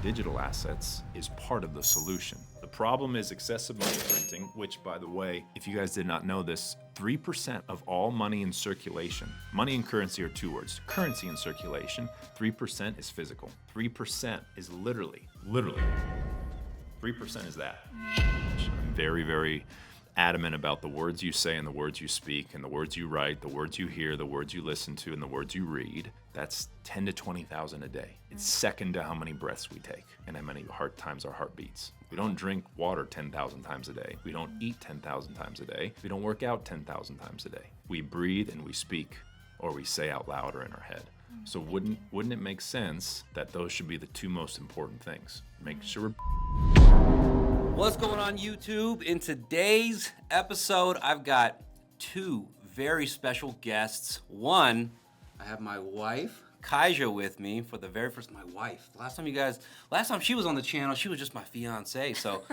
digital assets is part of the solution. The problem is excessive money printing, which, by the way, if you guys did not know this, 3% of all money in circulation, money and currency are two words, currency in circulation, 3% is physical. 3% is literally, 3% is that. I'm very, very adamant about the words you say and the words you speak and the words you write, the words you hear, the words you listen to, and the words you read. That's 10 to 20,000 a day. It's second to how many breaths we take and how many times our heart beats. We don't drink water 10,000 times a day. We don't eat 10,000 times a day. We don't work out 10,000 times a day. We breathe and we speak, or we say out loud or in our head. So wouldn't it make sense that those should be the two most important things? Make sure. What's going on, YouTube? In today's episode, I've got two very special guests. One, I have my wife, Kaija, with me for the very first. My wife. Last time she was on the channel, she was just my fiance. So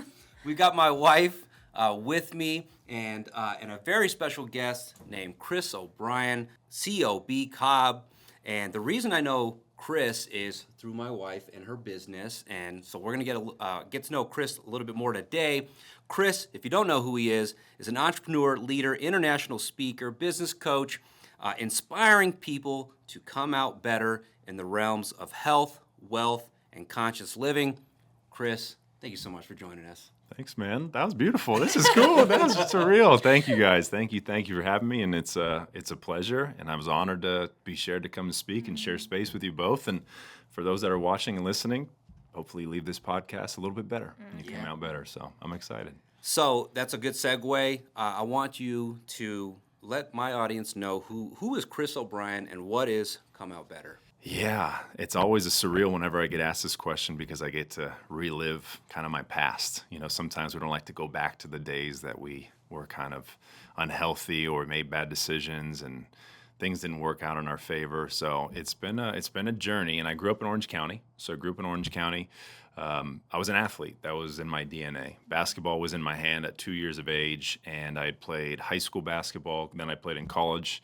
we got my wife with me and a very special guest named Chris O'Brien, COB Cobb. And the reason I know Chris is through my wife and her business, and so we're gonna get to know Chris a little bit more today. Chris, if you don't know who he is an entrepreneur, leader, international speaker, business coach, inspiring people to come out better in the realms of health, wealth, and conscious living. Chris, thank you so much for joining us. Thanks, man. That was beautiful. This is cool. That was surreal. Thank you, guys. Thank you for having me, and it's a pleasure. And I was honored to be shared to come and speak and share space with you both. And for those that are watching and listening, hopefully leave this podcast a little bit better and you come out better. So I'm excited. So that's a good segue. I want you to let my audience know who is Chris O'Brien and what is Come Out Better. Yeah, it's always a surreal whenever I get asked this question because I get to relive kind of my past. You know, sometimes we don't like to go back to the days that we were kind of unhealthy or made bad decisions and things didn't work out in our favor. So it's been a journey. And I grew up in Orange County. I was an athlete. That was in my DNA. Basketball was in my hand at 2 years of age, and I had played high school basketball. Then I played in college.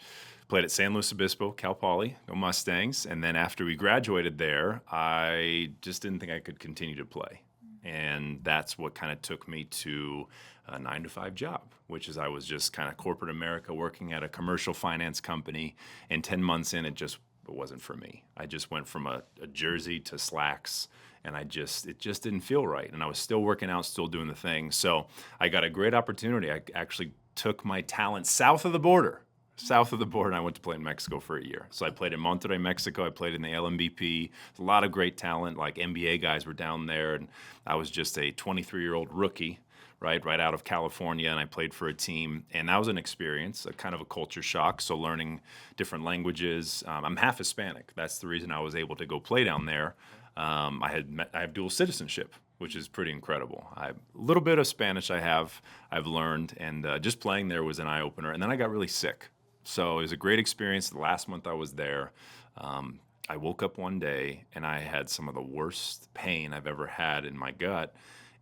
Played at San Luis Obispo, Cal Poly, go Mustangs. And then after we graduated there, I just didn't think I could continue to play. And that's what kind of took me to a 9-to-5 job, which is I was just kind of corporate America working at a commercial finance company. And 10 months in, it wasn't for me. I just went from a jersey to slacks, and it just didn't feel right. And I was still working out, still doing the thing. So I got a great opportunity. I actually took my talent south of the border, and I went to play in Mexico for a year. So I played in Monterrey, Mexico. I played in the LMVP. A lot of great talent, like NBA guys were down there, and I was just a 23-year-old rookie, right out of California, and I played for a team. And that was an experience, a kind of a culture shock, so learning different languages. I'm half Hispanic. That's the reason I was able to go play down there. I have dual citizenship, which is pretty incredible. A little bit of Spanish I've learned, and just playing there was an eye-opener. And then I got really sick. So it was a great experience. The last month I was there, I woke up one day and I had some of the worst pain I've ever had in my gut,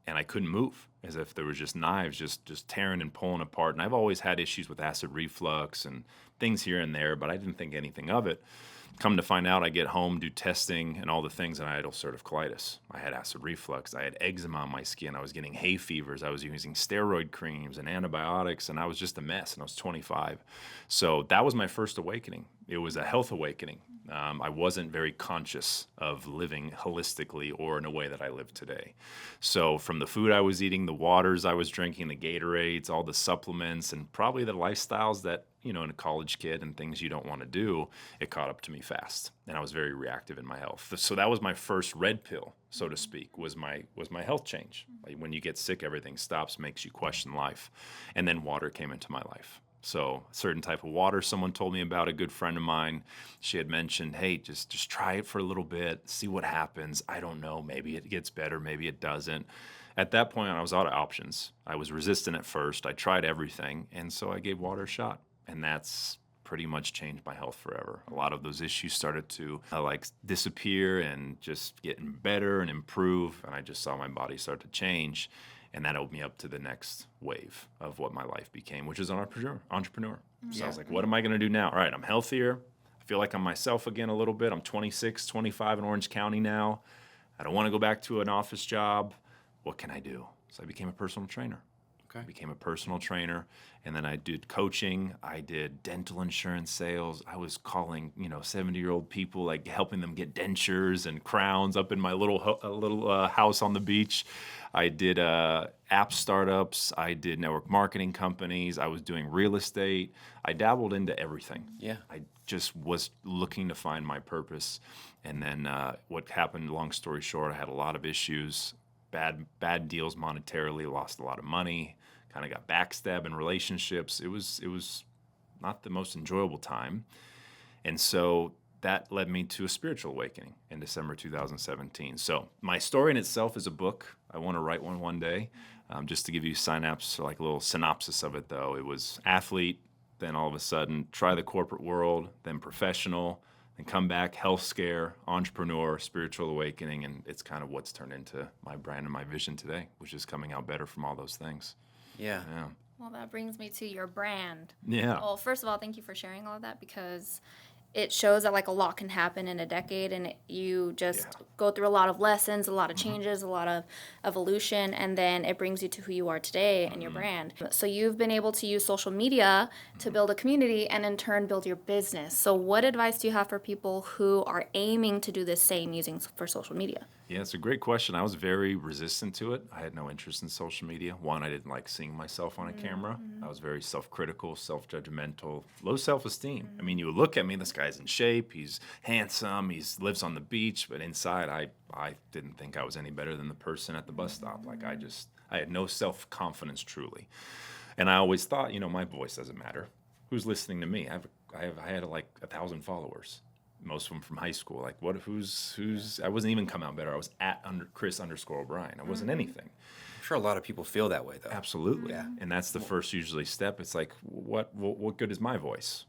and I couldn't move, as if there was just knives just tearing and pulling apart. And I've always had issues with acid reflux and things here and there, but I didn't think anything of it. Come to find out, I get home, do testing and all the things, and I had ulcerative colitis. I had acid reflux. I had eczema on my skin. I was getting hay fevers. I was using steroid creams and antibiotics, and I was just a mess, and I was 25. So that was my first awakening. It was a health awakening. I wasn't very conscious of living holistically or in a way that I live today. So from the food I was eating, the waters I was drinking, the Gatorades, all the supplements, and probably the lifestyles that, in a college kid and things you don't want to do, it caught up to me fast. And I was very reactive in my health. So that was my first red pill, so to speak, was my health change. Like when you get sick, everything stops, makes you question life. And then water came into my life. So a certain type of water someone told me about, a good friend of mine, she had mentioned, hey, just try it for a little bit, see what happens. I don't know, maybe it gets better, maybe it doesn't. At that point, I was out of options. I was resistant at first. I tried everything, and so I gave water a shot. And that's pretty much changed my health forever. A lot of those issues started to disappear and just getting better and improve. And I just saw my body start to change. And that opened me up to the next wave of what my life became, which is an entrepreneur. So I was like, what am I going to do now? All right, I'm healthier. I feel like I'm myself again a little bit. I'm 26, 25 in Orange County now. I don't want to go back to an office job. What can I do? So I became a personal trainer. Okay. I became a personal trainer, and then I did coaching. I did dental insurance sales. I was calling, 70-year-old people, like helping them get dentures and crowns up in my little house on the beach. I did app startups. I did network marketing companies. I was doing real estate. I dabbled into everything. Yeah. I just was looking to find my purpose. And then what happened, long story short, I had a lot of issues, bad deals monetarily, lost a lot of money, kind of got backstabbed in relationships. It was not the most enjoyable time. And so that led me to a spiritual awakening in December 2017. So my story in itself is a book. I want to write one day. Just to give you like a little synopsis of it, though. It was athlete, then all of a sudden try the corporate world, then professional, then come back, health scare, entrepreneur, spiritual awakening, and it's kind of what's turned into my brand and my vision today, which is coming out better from all those things. Yeah. Yeah. Well, that brings me to your brand. Yeah. Well, first of all, thank you for sharing all of that, because it shows that like a lot can happen in a decade, and you just go through a lot of lessons, a lot of changes, a lot of evolution, and then it brings you to who you are today and your brand. So you've been able to use social media to build a community and in turn build your business. So what advice do you have for people who are aiming to do the same using for social media? Yeah, it's a great question. I was very resistant to it. I had no interest in social media. One, I didn't like seeing myself on a camera. I was very self-critical, self-judgmental, low self-esteem. I mean, you would look at me, this guy's in shape, he's handsome, he lives on the beach, but inside I didn't think I was any better than the person at the bus stop. Like I had no self-confidence truly. And I always thought, my voice doesn't matter. Who's listening to me? I had like 1,000 followers. Most of them from high school. Like, who's? I wasn't even come out better. I was at Chris_O'Brien. I wasn't anything. I'm sure a lot of people feel that way, though. Absolutely. Yeah. And that's the first usually step. It's like, what good is my voice?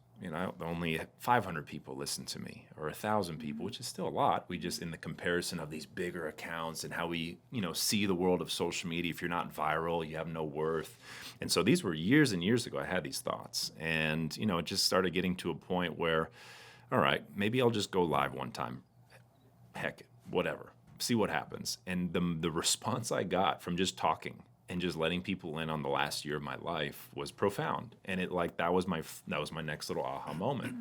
Only 500 people listen to me, or 1,000 people, which is still a lot. We just, in the comparison of these bigger accounts and how we, see the world of social media, if you're not viral, you have no worth. And so these were years and years ago, I had these thoughts. And, it just started getting to a point where, all right, maybe I'll just go live one time. Heck, whatever. See what happens. And the response I got from just talking and just letting people in on the last year of my life was profound. And that was my next little aha moment.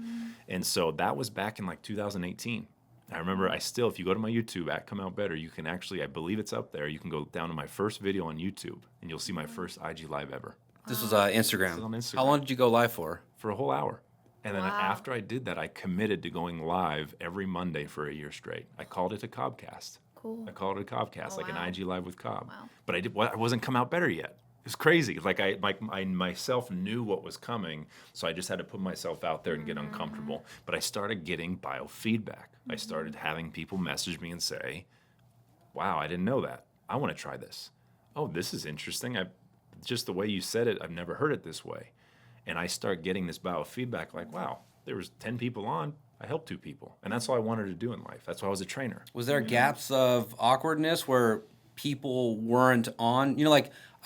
And so that was back in like 2018. I remember if you go to my YouTube at Come Out Better, you can actually, I believe it's up there, you can go down to my first video on YouTube and you'll see my first IG live ever. This was Instagram. This was on Instagram. How long did you go live for? For a whole hour. And then after I did that, I committed to going live every Monday for a year straight. I called it a Cobcast. Cool. I called it a Cobcast, like an IG Live with Cobb. Wow. But I wasn't Come Out Better yet. It was crazy. Like I myself knew what was coming, so I just had to put myself out there and get uncomfortable. But I started getting biofeedback. I started having people message me and say, "Wow, I didn't know that. I want to try this. Oh, this is interesting. Just the way you said it, I've never heard it this way." And I start getting this biofeedback like, wow, there was 10 people on, I helped 2 people. And that's all I wanted to do in life. That's why I was a trainer. Was there gaps of awkwardness where people weren't on?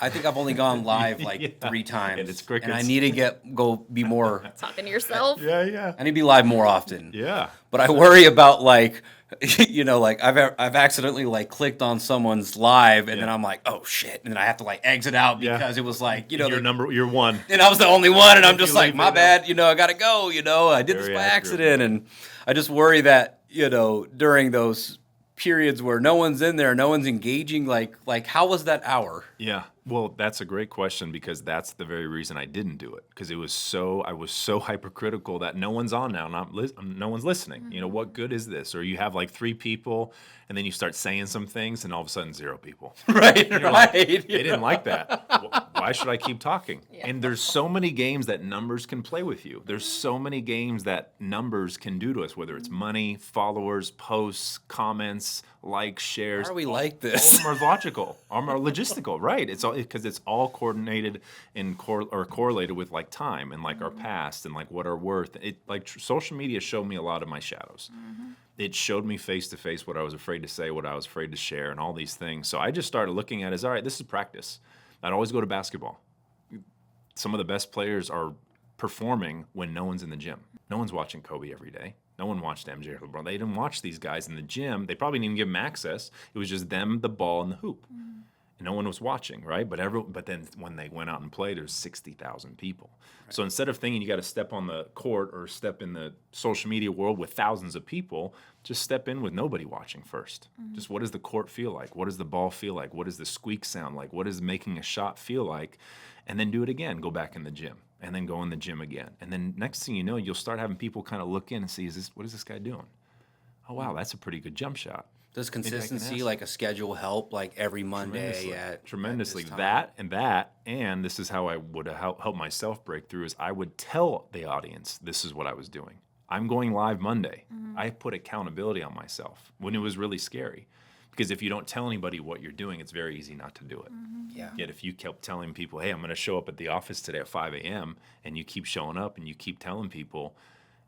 I think I've only gone live like 3 times. And it's crickets. And I need to go be more. Talking to yourself. Yeah. I need to be live more often. Yeah. But I worry about I've accidentally clicked on someone's live and then I'm like, oh shit, and then I have to exit out because it was You're one. and I was the only one, and I'm just like, leave my it bad, I gotta go, I did this Very by accurate. accident, and I just worry that during those periods where no one's in there, no one's engaging, like how was that hour? Yeah. Well, that's a great question, because that's the very reason I didn't do it, because I was so hypercritical that no one's on now, no one's listening. What good is this? Or you have 3 people, and then you start saying some things, and all of a sudden 0 people. Right. They didn't like that. Why should I keep talking? Yeah. And there's so many games that numbers can play with you. There's so many games that numbers can do to us, whether it's money, followers, posts, comments, likes, shares. Why are we like All this? of them are logical, all of them are logistical, right? It's all because it's all coordinated and correlated with time and our past and what our worth. Social media showed me a lot of my shadows. It showed me face to face what I was afraid to say, what I was afraid to share, and all these things. So I just started looking at it as, all right, this is practice. I'd always go to basketball. Some of the best players are performing when no one's in the gym. No one's watching Kobe every day. No one watched MJ or LeBron. They didn't watch these guys in the gym. They probably didn't even give them access. It was just them, the ball, and the hoop. And no one was watching, right? But then when they went out and played, there's 60,000 people. Right. So instead of thinking you got to step on the court or step in the social media world with thousands of people, just step in with nobody watching first. Just what does the court feel like? What does the ball feel like? What does the squeak sound like? What does making a shot feel like? And then do it again. Go back in the gym. And then go in the gym again. And then next thing you know, you'll start having people kind of look in and see, what is this guy doing? Oh, wow, that's a pretty good jump shot. Does consistency, like a schedule, help? Like every Monday tremendously. At That, and this is how I would help myself break through, is I would tell the audience this is what I was doing. I'm going live Monday. I put accountability on myself when it was really scary. Because if you don't tell anybody what you're doing, it's very easy not to do it. Yeah. Yet if you kept telling people, hey, I'm going to show up at the office today at 5 a.m., and you keep showing up and you keep telling people,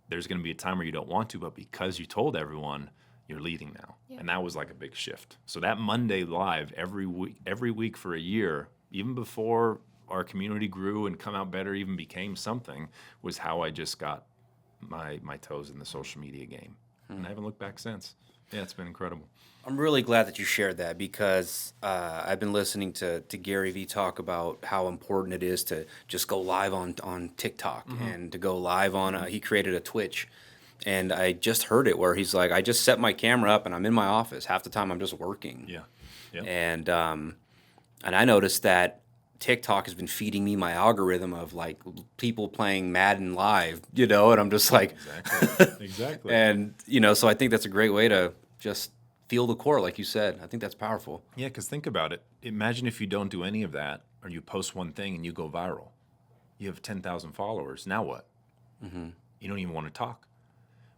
there's going to be a time where you don't want to, but because you told everyone, you're leading now. Yeah. And that was like a big shift. So that Monday live every week for a year, even before our community grew and come out better, even became something, was how I just got my toes in the social media game. And I haven't looked back since. Yeah, it's been incredible. I'm really glad that you shared that because I've been listening to Gary Vee talk about how important it is to just go live on TikTok and to go live on, he created a Twitch. And I just heard it where he's like, I just set my camera up and I'm in my office. Half the time I'm just working. Yeah. Yep. And I noticed that TikTok has been feeding me my algorithm of like people playing Madden live, and I'm just like, Exactly. And, so I think that's a great way to just feel the core, like you said. I think that's powerful. Yeah, because think about it. Imagine if you don't do any of that or you post one thing and you go viral. You have 10,000 followers. Now what? You don't even want to talk.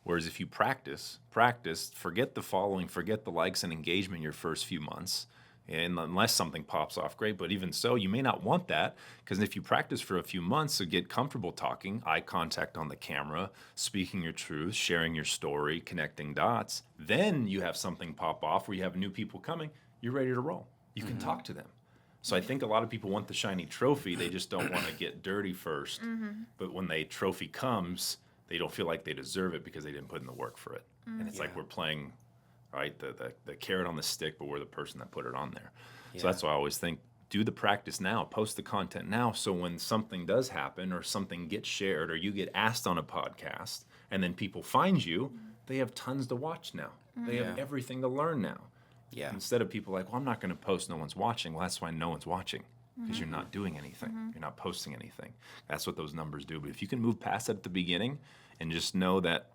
Whereas if you practice, forget the following, forget the likes and engagement your first few months. And unless something pops off, great. But even so, you may not want that because if you practice for a few months to get comfortable talking, eye contact on the camera, speaking your truth, sharing your story, connecting dots, then you have something pop off where you have new people coming, you're ready to roll. You can talk to them. So I think a lot of people want the shiny trophy. They just don't want to get dirty first. But when the trophy comes, they don't feel like they deserve it because they didn't put in the work for it. And it's like we're playing, right, the carrot on the stick, but we're the person that put it on there. So that's why I always think, do the practice now, post the content now, so when something does happen or something gets shared or you get asked on a podcast and then people find you, they have tons to watch now. They have everything to learn now. Yeah. Instead of people like, well, I'm not going to post, no one's watching. Well, that's why no one's watching. Because you're not doing anything. You're not posting anything. That's what those numbers do. But if you can move past that at the beginning and just know that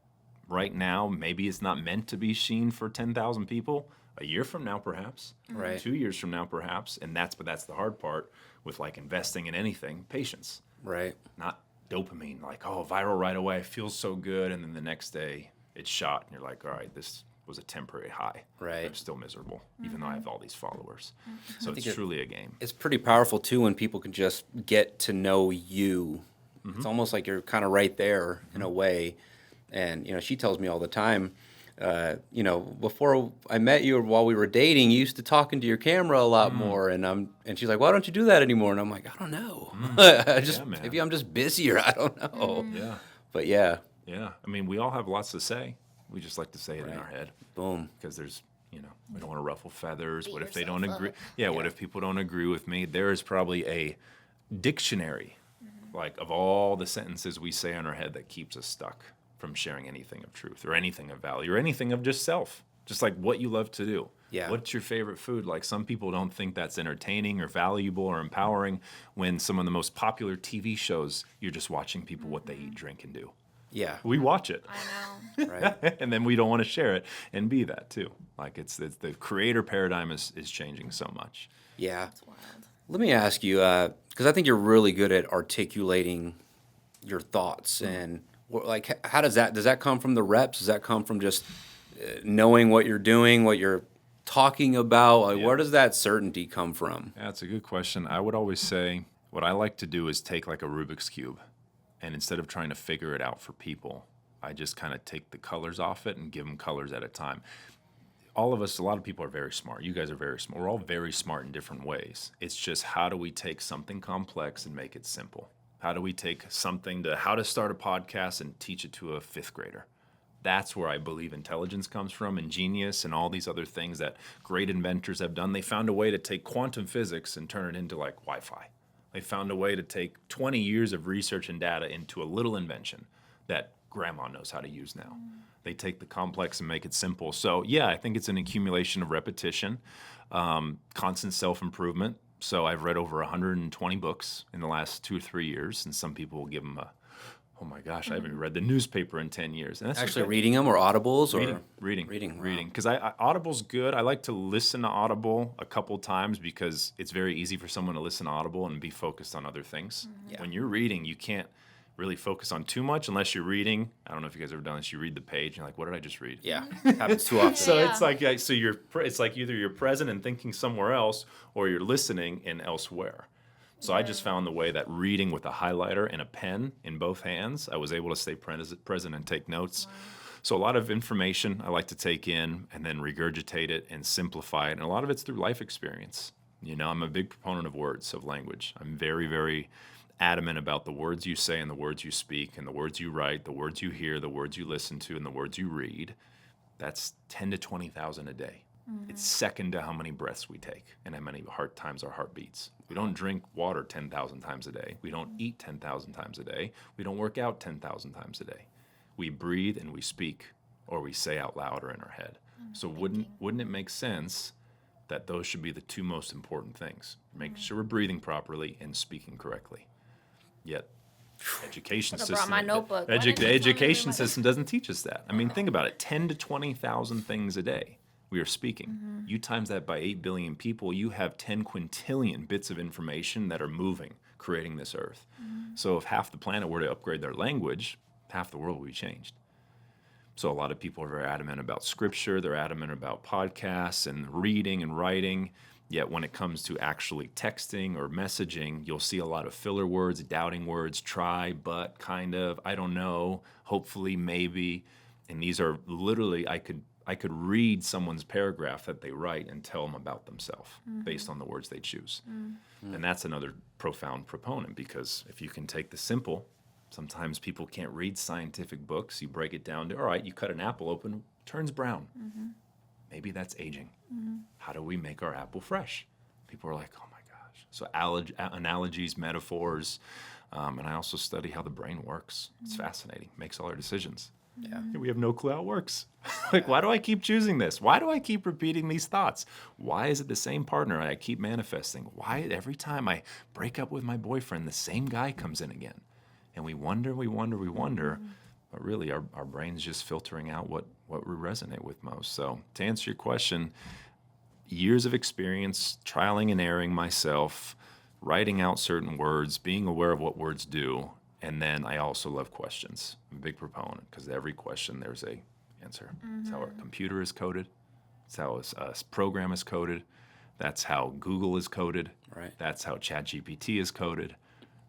right now, maybe it's not meant to be seen for 10,000 people, a year from now, perhaps, right. 2 years from now, perhaps. And that's the hard part with like investing in anything, patience. Right. Not dopamine, like, oh, viral right away, feels so good. And then the next day it's shot and you're like, all right, this was a temporary high. Right. I'm still miserable, even though I have all these followers. So it's truly a game. It's pretty powerful, too, when people can just get to know you. It's almost like you're kind of right there in a way. And, she tells me all the time, before I met you or while we were dating, you used to talk into your camera a lot more. And she's like, why don't you do that anymore? And I'm like, I don't know. Maybe I'm just busier. I don't know. Yeah. But yeah. Yeah. I mean, we all have lots to say. We just like to say it in our head. Boom. Because there's, we don't want to ruffle feathers. Beat What if they yourself don't agree? up. Yeah, what if people don't agree with me? There is probably a dictionary, like of all the sentences we say in our head that keeps us stuck from sharing anything of truth or anything of value or anything of just self. Just like what you love to do. Yeah. What's your favorite food? Like some people don't think that's entertaining or valuable or empowering when some of the most popular TV shows, you're just watching people what they eat, drink, and do. Yeah. We watch it. I know. Right. And then we don't want to share it and be that too. Like it's the creator paradigm is changing so much. Yeah. It's wild. Let me ask you, because I think you're really good at articulating your thoughts. And like, how does that come from the reps? Does that come from just knowing what you're doing, what you're talking about? Like, where does that certainty come from? Yeah, that's a good question. I would always say what I like to do is take like a Rubik's Cube. And instead of trying to figure it out for people, I just kind of take the colors off it and give them colors at a time. All of us, a lot of people are very smart. You guys are very smart. We're all very smart in different ways. It's just how do we take something complex and make it simple? How do we take something to how to start a podcast and teach it to a fifth grader? That's where I believe intelligence comes from, and genius and all these other things that great inventors have done. They found a way to take quantum physics and turn it into like Wi-Fi. They found a way to take 20 years of research and data into a little invention that grandma knows how to use now. They take the complex and make it simple. So yeah, I think it's an accumulation of repetition, constant self-improvement. So I've read over 120 books in the last 2 or 3 years, and some people will give them a, oh my gosh, I haven't read the newspaper in 10 years. And that's Actually okay. reading them or audibles or Reading. Wow. Because Audible's good. I like to listen to Audible a couple times because it's very easy for someone to listen to Audible and be focused on other things. Yeah. When you're reading, you can't really focus on too much unless you're reading. I don't know if you guys have ever done this. You read the page and you're like, what did I just read? Yeah, happens too often. So Yeah. it's like it's like either you're present and thinking somewhere else, or you're listening and elsewhere. So I just found the way that reading with a highlighter and a pen in both hands, I was able to stay present and take notes. Wow. So a lot of information I like to take in and then regurgitate it and simplify it. And a lot of it's through life experience. You know, I'm a big proponent of words, of language. I'm very, very adamant about the words you say and the words you speak and the words you write, the words you hear, the words you listen to, and the words you read. That's 10 to 20,000 a day. It's second to how many breaths we take and how many times our heart beats. We don't drink water 10,000 times a day. We don't eat 10,000 times a day. We don't work out 10,000 times a day. We breathe and we speak, or we say out loud or in our head. So wouldn't it make sense that those should be the two most important things? Make sure we're breathing properly and speaking correctly. Yet education Could've system, brought my notebook. Why the didn't you tell me to education bring my system doesn't teach us that. I mean, think about it: 10 to 20,000 things a day we are speaking. You times that by 8 billion people, you have 10 quintillion bits of information that are moving, creating this earth. So if half the planet were to upgrade their language, half the world would be changed. So a lot of people are very adamant about scripture. They're adamant about podcasts and reading and writing. Yet when it comes to actually texting or messaging, you'll see a lot of filler words, doubting words, try, but, kind of, I don't know, hopefully, maybe. And these are literally, I could read someone's paragraph that they write and tell them about themselves based on the words they choose. And that's another profound proponent, because if you can take the simple, sometimes people can't read scientific books. You break it down to, all right, you cut an apple open, turns brown. Maybe that's aging. How do we make our apple fresh? People are like, oh my gosh. So analogies, metaphors, and I also study how the brain works. It's fascinating. Makes all our decisions. Yeah. We have no clue how it works. Like, why do I keep choosing this? Why do I keep repeating these thoughts? Why is it the same partner I keep manifesting? Why every time I break up with my boyfriend, the same guy comes in again? And we wonder, but really our brain's just filtering out what we resonate with most. So to answer your question, years of experience, trialing and erring myself, writing out certain words, being aware of what words do, and then I also love questions. I'm a big proponent, because every question there's a answer. It's how our computer is coded. It's how a program is coded. That's how Google is coded. Right. That's how ChatGPT is coded.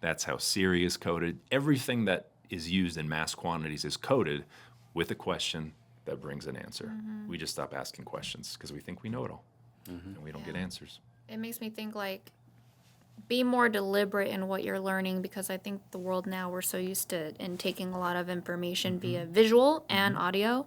That's how Siri is coded. Everything that is used in mass quantities is coded with a question that brings an answer. We just stop asking questions because we think we know it all, and we don't get answers. It makes me think, like, be more deliberate in what you're learning, because I think the world now, we're so used to taking a lot of information via visual and audio,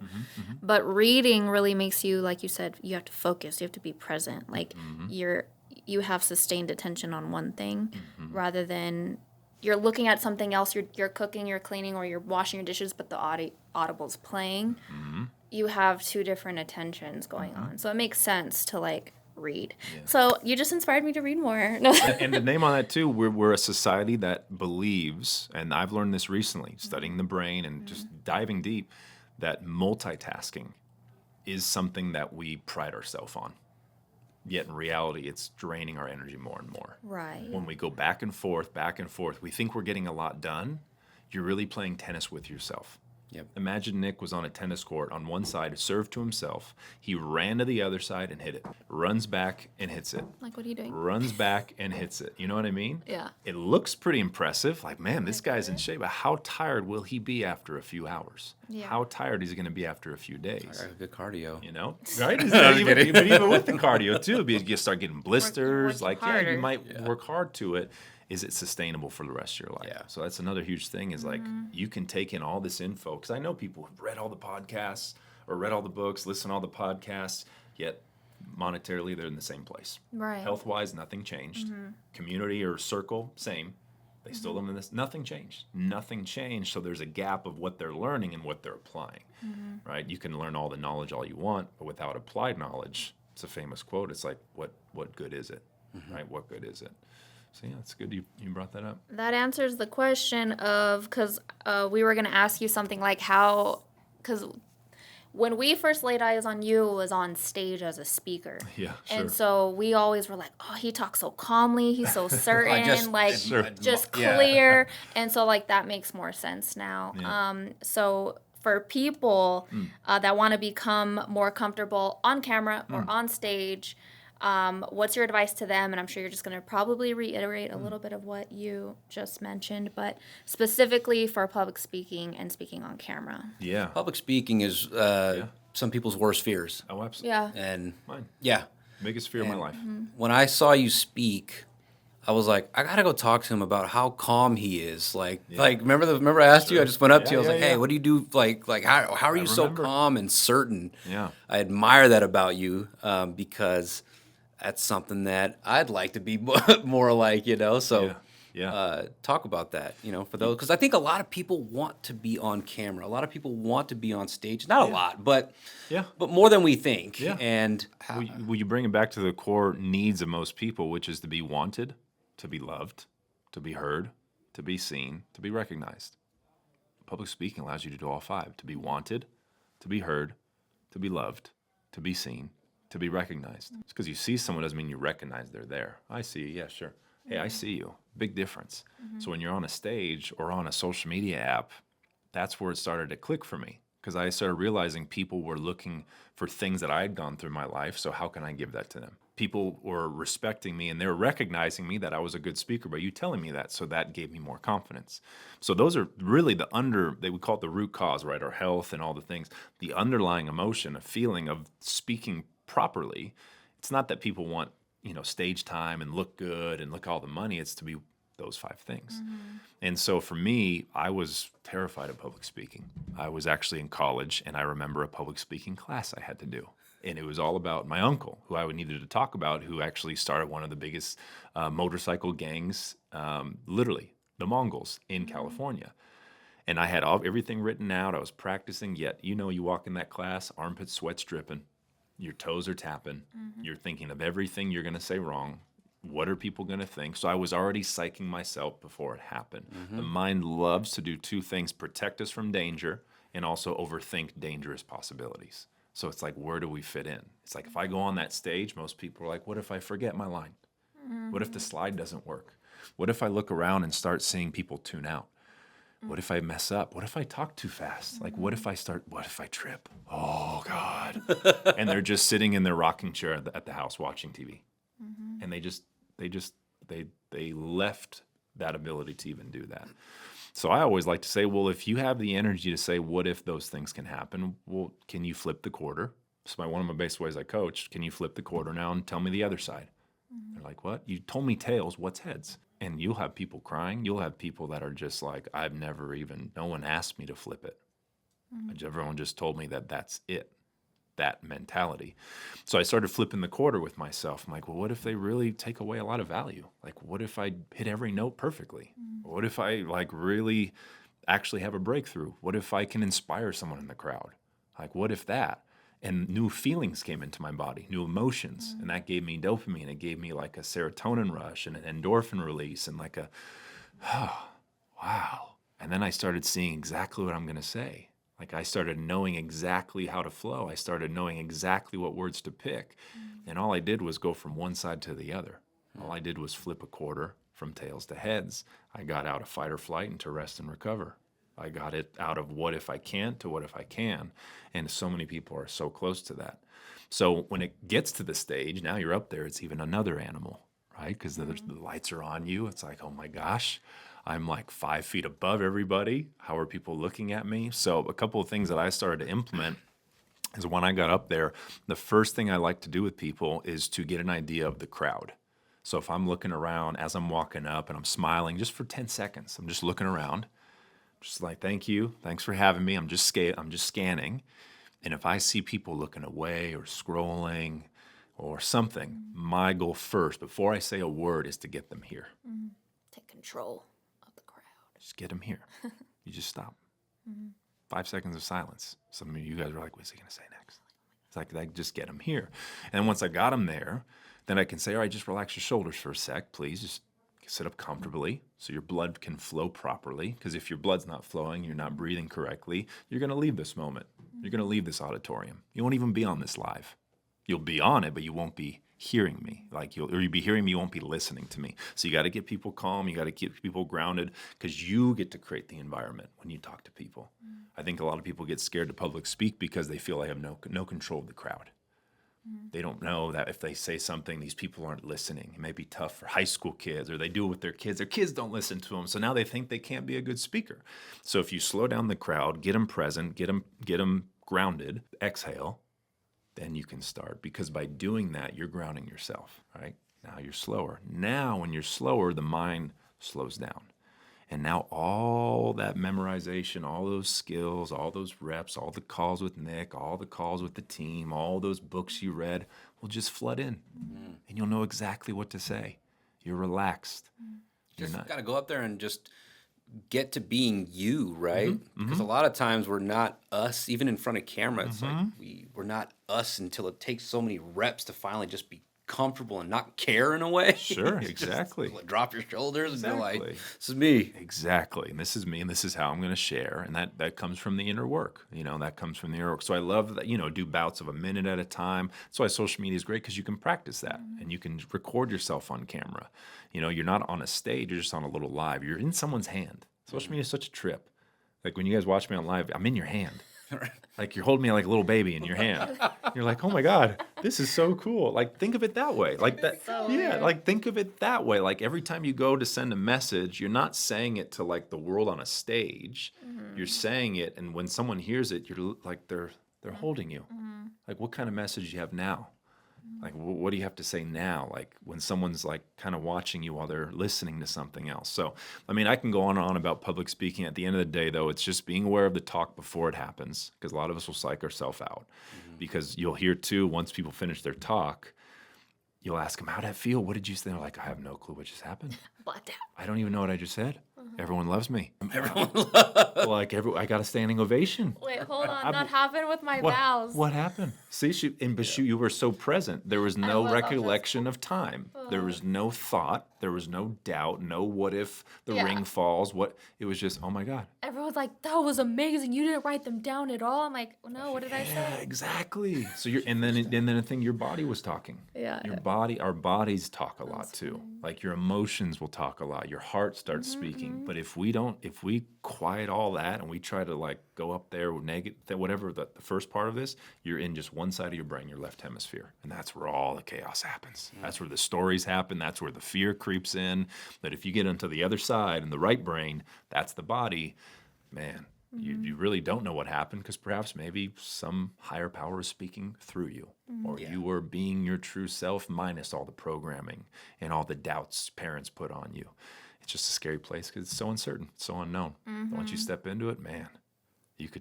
but reading really makes you, like you said, you have to focus, you have to be present. Like you have sustained attention on one thing rather than you're looking at something else, you're cooking, you're cleaning, or you're washing your dishes, but the audible's playing. You have two different attentions going on. So it makes sense to, like, read. So you just inspired me to read more. No. And the name on that too, we're a society that believes, and I've learned this recently, studying the brain and just diving deep, that multitasking is something that we pride ourselves on. Yet in reality, it's draining our energy more and more. Right. When we go back and forth, we think we're getting a lot done. You're really playing tennis with yourself. Yep. Imagine Nick was on a tennis court on one side, served to himself. He ran to the other side and hit it. Runs back and hits it. Like, what are you doing? Runs back and hits it. You know what I mean? Yeah. It looks pretty impressive. Like, man, this guy's in shape. But how tired will he be after a few hours? Yeah. How tired is he going to be after a few days? I got good cardio. You know, right? But even with the cardio too, you start getting blisters. Working You harder. might work hard to it, is it sustainable for the rest of your life? Yeah. So that's another huge thing is like you can take in all this info, because I know people who've read all the podcasts or read all the books, listen to all the podcasts, yet monetarily they're in the same place. Right. Health-wise, nothing changed. Community or circle, same. They still live in this. Nothing changed. Nothing changed. So there's a gap of what they're learning and what they're applying, right? You can learn all the knowledge all you want, but without applied knowledge, it's a famous quote. It's like, what good is it, right? What good is it? So yeah, it's good you brought that up. That answers the question of, because we were going to ask you something like how, because when we first laid eyes on you, it was on stage as a speaker. Yeah, sure. And so we always were like, oh, he talks so calmly. He's so certain, just Yeah. clear. And so like that makes more sense now. Yeah. So for people that want to become more comfortable on camera or on stage, what's your advice to them? And I'm sure you're just going to probably reiterate a little bit of what you just mentioned, but specifically for public speaking and speaking on camera. Yeah. Public speaking is some people's worst fears. Oh, absolutely. Yeah. And Mine. yeah, Biggest fear of my life. when I saw you speak, I was like, I gotta go talk to him about how calm he is. Like remember I asked you? I just went up to you. I was like, hey, what do you do? Like how are you so remember. calm and certain? Yeah. I admire that about you because that's something that I'd like to be more like, So Yeah. talk about that, for those, because I think a lot of people want to be on camera. A lot of people want to be on stage. Not a lot, but more than we think. Yeah. And Will you bring it back to the core needs of most people, which is to be wanted, to be loved, to be heard, to be seen, to be recognized. Public speaking allows you to do all five: to be wanted, to be heard, to be loved, to be seen, to be recognized. Just because you see someone doesn't mean you recognize they're there. I see you, yeah, sure. Hey, I see you. Big difference. So when you're on a stage or on a social media app, that's where it started to click for me, because I started realizing people were looking for things that I had gone through in my life. So how can I give that to them? People were respecting me and they were recognizing me that I was a good speaker by you telling me that. So that gave me more confidence. So those are really they would call it the root cause, right? Our health and all the things, the underlying emotion, a feeling of speaking properly. It's not that people want, stage time and look good and look all the money. It's to be those five things. And so for me, I was terrified of public speaking. I was actually in college, and I remember a public speaking class I had to do. And it was all about my uncle, who I needed to talk about, who actually started one of the biggest motorcycle gangs, literally, the Mongols in California. And I had everything written out. I was practicing, yet, you walk in that class, armpit sweat's dripping, your toes are tapping, you're thinking of everything you're going to say wrong. What are people going to think? So I was already psyching myself before it happened. The mind loves to do two things: protect us from danger and also overthink dangerous possibilities. So it's like, where do we fit in? It's like, if I go on that stage, most people are like, what if I forget my line? What if the slide doesn't work? What if I look around and start seeing people tune out? What if I mess up? What if I talk too fast? Like, what if I trip? Oh, God. And they're just sitting in their rocking chair at the house watching TV. And they left that ability to even do that. So I always like to say, well, if you have the energy to say, what if those things can happen? Well, can you flip the quarter? So one of my basic ways I coach, can you flip the quarter now and tell me the other side? They're like, what? You told me tails, what's heads? And you'll have people crying. You'll have people that are just like, no one asked me to flip it. Everyone just told me that that's it, that mentality. So I started flipping the quarter with myself. I'm like, well, what if they really take away a lot of value? Like, what if I hit every note perfectly? What if I really actually have a breakthrough? What if I can inspire someone in the crowd? Like, what if that? And new feelings came into my body, new emotions, and that gave me dopamine. It gave me like a serotonin rush and an endorphin release and like wow. And then I started seeing exactly what I'm going to say. Like, I started knowing exactly how to flow. I started knowing exactly what words to pick. And all I did was go from one side to the other. All I did was flip a quarter from tails to heads. I got out of fight or flight into rest and recover. I got it out of what if I can't to what if I can. And so many people are so close to that. So when it gets to the stage, now you're up there, it's even another animal, right? Because the lights are on you. It's like, oh my gosh, I'm like 5 feet above everybody. How are people looking at me? So a couple of things that I started to implement is when I got up there, the first thing I like to do with people is to get an idea of the crowd. So if I'm looking around as I'm walking up and I'm smiling just for 10 seconds, I'm just looking around, just like, thank you, thanks for having me. I'm just scanning. And if I see people looking away or scrolling or something, my goal first, before I say a word, is to get them here. Take control of the crowd. Just get them here. You just stop. 5 seconds of silence. Some of you guys are like, what's he going to say next? It's like, just get them here. And once I got them there, then I can say, all right, just relax your shoulders for a sec, please. Just sit up comfortably so your blood can flow properly. Because if your blood's not flowing, you're not breathing correctly, you're going to leave this moment. You're going to leave this auditorium. You won't even be on this live. You'll be on it, but you won't be hearing me. You'll be hearing me, you won't be listening to me. So you got to get people calm. You got to keep people grounded, because you get to create the environment when you talk to people. I think a lot of people get scared to public speak because they feel they have no control of the crowd. They don't know that if they say something, these people aren't listening. It may be tough for high school kids, or they do it with their kids. Their kids don't listen to them, so now they think they can't be a good speaker. So if you slow down the crowd, get them present, get them grounded, exhale, then you can start. Because by doing that, you're grounding yourself, right? Now you're slower. Now when you're slower, the mind slows down. And now all that memorization, all those skills, all those reps, all the calls with Nick, all the calls with the team, all those books you read will just flood in. And you'll know exactly what to say. You're relaxed. Just got to go up there and just get to being you, right? Because a lot of times we're not us, even in front of camera. It's like we're not us until it takes so many reps to finally just be comfortable and not care in a way. Sure, exactly. Just drop your shoulders and be like, Exactly. this is me. Exactly. And this is me, and this is how I'm going to share. And that comes from the inner work. That comes from the inner work. So I love that, do bouts of a minute at a time. That's why social media is great, because you can practice that and you can record yourself on camera. You're not on a stage, you're just on a little live. You're in someone's hand. Social media is such a trip. Like when you guys watch me on live, I'm in your hand. Like you're holding me like a little baby in your hand. You're like, oh my God, this is so cool. Like think of it that way. Like that. So yeah. weird. Like think of it that way. Like every time you go to send a message, you're not saying it to like the world on a stage. You're saying it, and when someone hears it, you're like they're holding you. Like what kind of message do you have now? Like what do you have to say now? Like when someone's like kind of watching you while they're listening to something else. So, I mean, I can go on and on about public speaking. At the end of the day, though, it's just being aware of the talk before it happens, because a lot of us will psych ourselves out. Because you'll hear too, once people finish their talk, you'll ask them, how'd that feel? What did you say? They're like, I have no clue what just happened. Blacked out. I don't even know what I just said. Everyone loves me. Everyone I got a standing ovation. Wait, hold on. That happened with my What, vows. what happened? See, you were so present. There was no was, recollection of time. There was no thought. There was no doubt. No what if the Yeah. ring falls. It was just, oh my God. Everyone's like, that was amazing. You didn't write them down at all. I'm like, no, what did I Yeah, say? exactly. So and then the thing, your body was talking. Yeah. Our bodies talk a lot too. Like your emotions will talk a lot. Your heart starts speaking. But if we quiet all that and we try to like go up there with whatever the first part of this, you're in just one side of your brain, your left hemisphere. And that's where all the chaos happens. That's where the stories happen. That's where the fear creeps in. But if you get onto the other side and the right brain, that's the body, man, you really don't know what happened, because perhaps maybe some higher power is speaking through you, or you were being your true self minus all the programming and all the doubts parents put on you. It's just a scary place because it's so uncertain, it's so unknown. But once you step into it, man,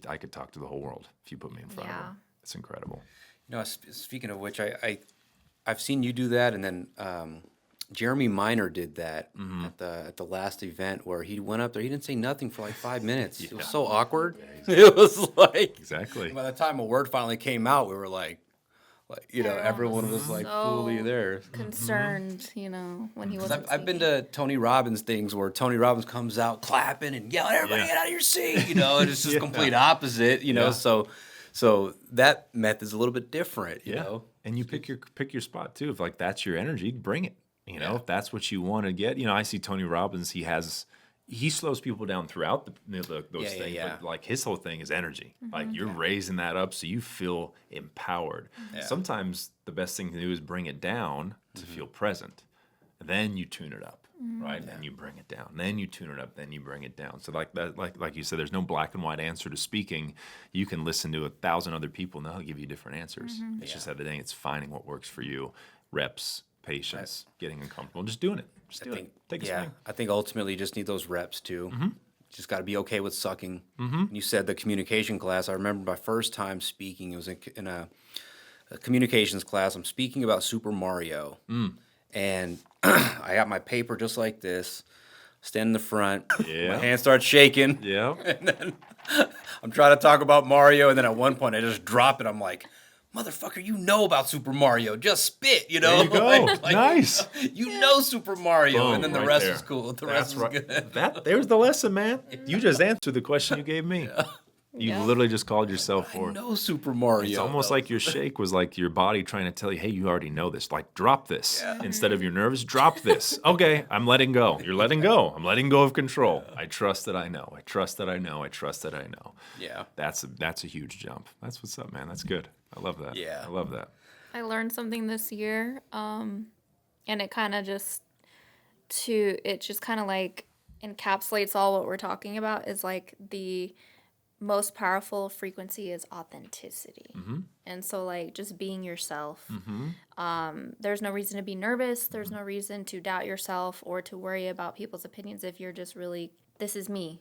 I could talk to the whole world if you put me in front of Yeah. them. It's incredible. Speaking of which, I've seen you do that, and then Jeremy Minor did that at the last event where he went up there. He didn't say nothing for like 5 minutes. It was so awkward. It was like Exactly. by the time a word finally came out, we were like everyone was like so fully there. Concerned, when he wasn't I've been speaking. to Tony Robbins things where Tony Robbins comes out clapping and yelling, "Everybody get out of your seat!" And it's just complete opposite. Yeah. So that method's a little bit different. You know. And you pick your spot too. If like that's your energy, bring it. If that's what you want to get. I see Tony Robbins. He slows people down throughout those things. Yeah. But like his whole thing is energy. Like you're raising that up so you feel empowered. Yeah. Sometimes the best thing to do is bring it down to feel present. Then you tune it up, right? And you bring it down. Then you tune it up. Then you bring it down. So like that, like you said, there's no black and white answer to speaking. You can listen to 1,000 other people and they'll give you different answers. It's just that the thing, it's finding what works for you. Reps, patience, getting uncomfortable, just doing it. Just do it. Take a swing. I think ultimately you just need those reps too. Just got to be okay with sucking. You said the communication class. I remember my first time speaking. It was in a communications class. I'm speaking about Super Mario, and I got my paper just like this. Stand in the front. Yeah. My hand starts shaking. Yeah. And then I'm trying to talk about Mario, and then at one point I just drop it. I'm like, motherfucker, you know about Super Mario. Just spit, you know? There you go. Nice. You know Super Mario. Boom, and then the right rest there. was cool. The That's rest was right. good. There's the lesson, man. You just answered the question you gave me. You Yeah. literally just called yourself I for it. know Super Mario. It's almost like your shake was like your body trying to tell you, hey, you already know this. Like, drop this. Instead of you're nervous, drop this. Okay, I'm letting go. You're letting go. I'm letting go of control. I trust that I know. I trust that I know. I trust that I know. Yeah. That's a huge jump. That's what's up, man. That's good. I love that. Yeah. I love that. I learned something this year, and it kind of just kind of like encapsulates all what we're talking about is like the most powerful frequency is authenticity. And so like just being yourself. There's no reason to be nervous. There's no reason to doubt yourself or to worry about people's opinions if you're just really, this is me.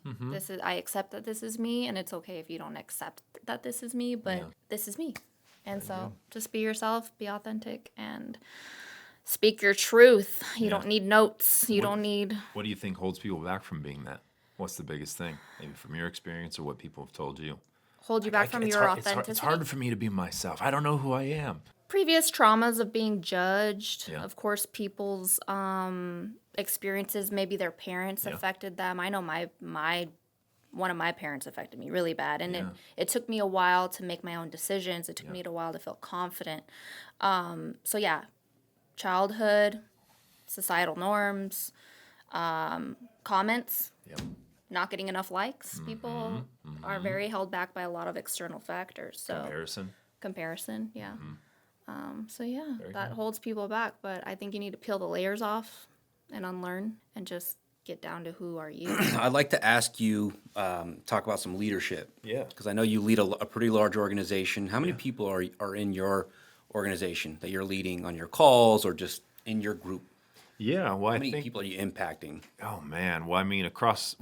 I accept that this is me, and it's okay if you don't accept that this is me, but this is me. And so just be yourself, be authentic, and speak your truth. You don't need notes. You don't need... What do you think holds people back from being that? What's the biggest thing? Maybe from your experience or what people have told you? hold you back from It's your hard- authenticity. It's hard for me to be myself. I don't know who I am. Previous traumas of being judged. Yeah. Of course, people's experiences, maybe their parents affected them. I know one of my parents affected me really bad, and it took me a while to make my own decisions. It took me a while to feel confident. So yeah, childhood, societal norms, comments, not getting enough likes. People are very held back by a lot of external factors. So comparison, yeah. So yeah, that holds people back. But I think you need to peel the layers off and unlearn and just get down to who are you. I'd like to ask you, talk about some leadership. Yeah. Because I know you lead a pretty large organization. How many people are in your organization that you're leading on your calls or just in your group? Yeah, well, How I many think. people are you impacting? Oh man, well, I mean,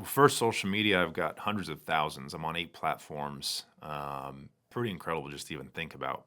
first social media, I've got hundreds of thousands. I'm on 8 platforms. Pretty incredible just to even think about.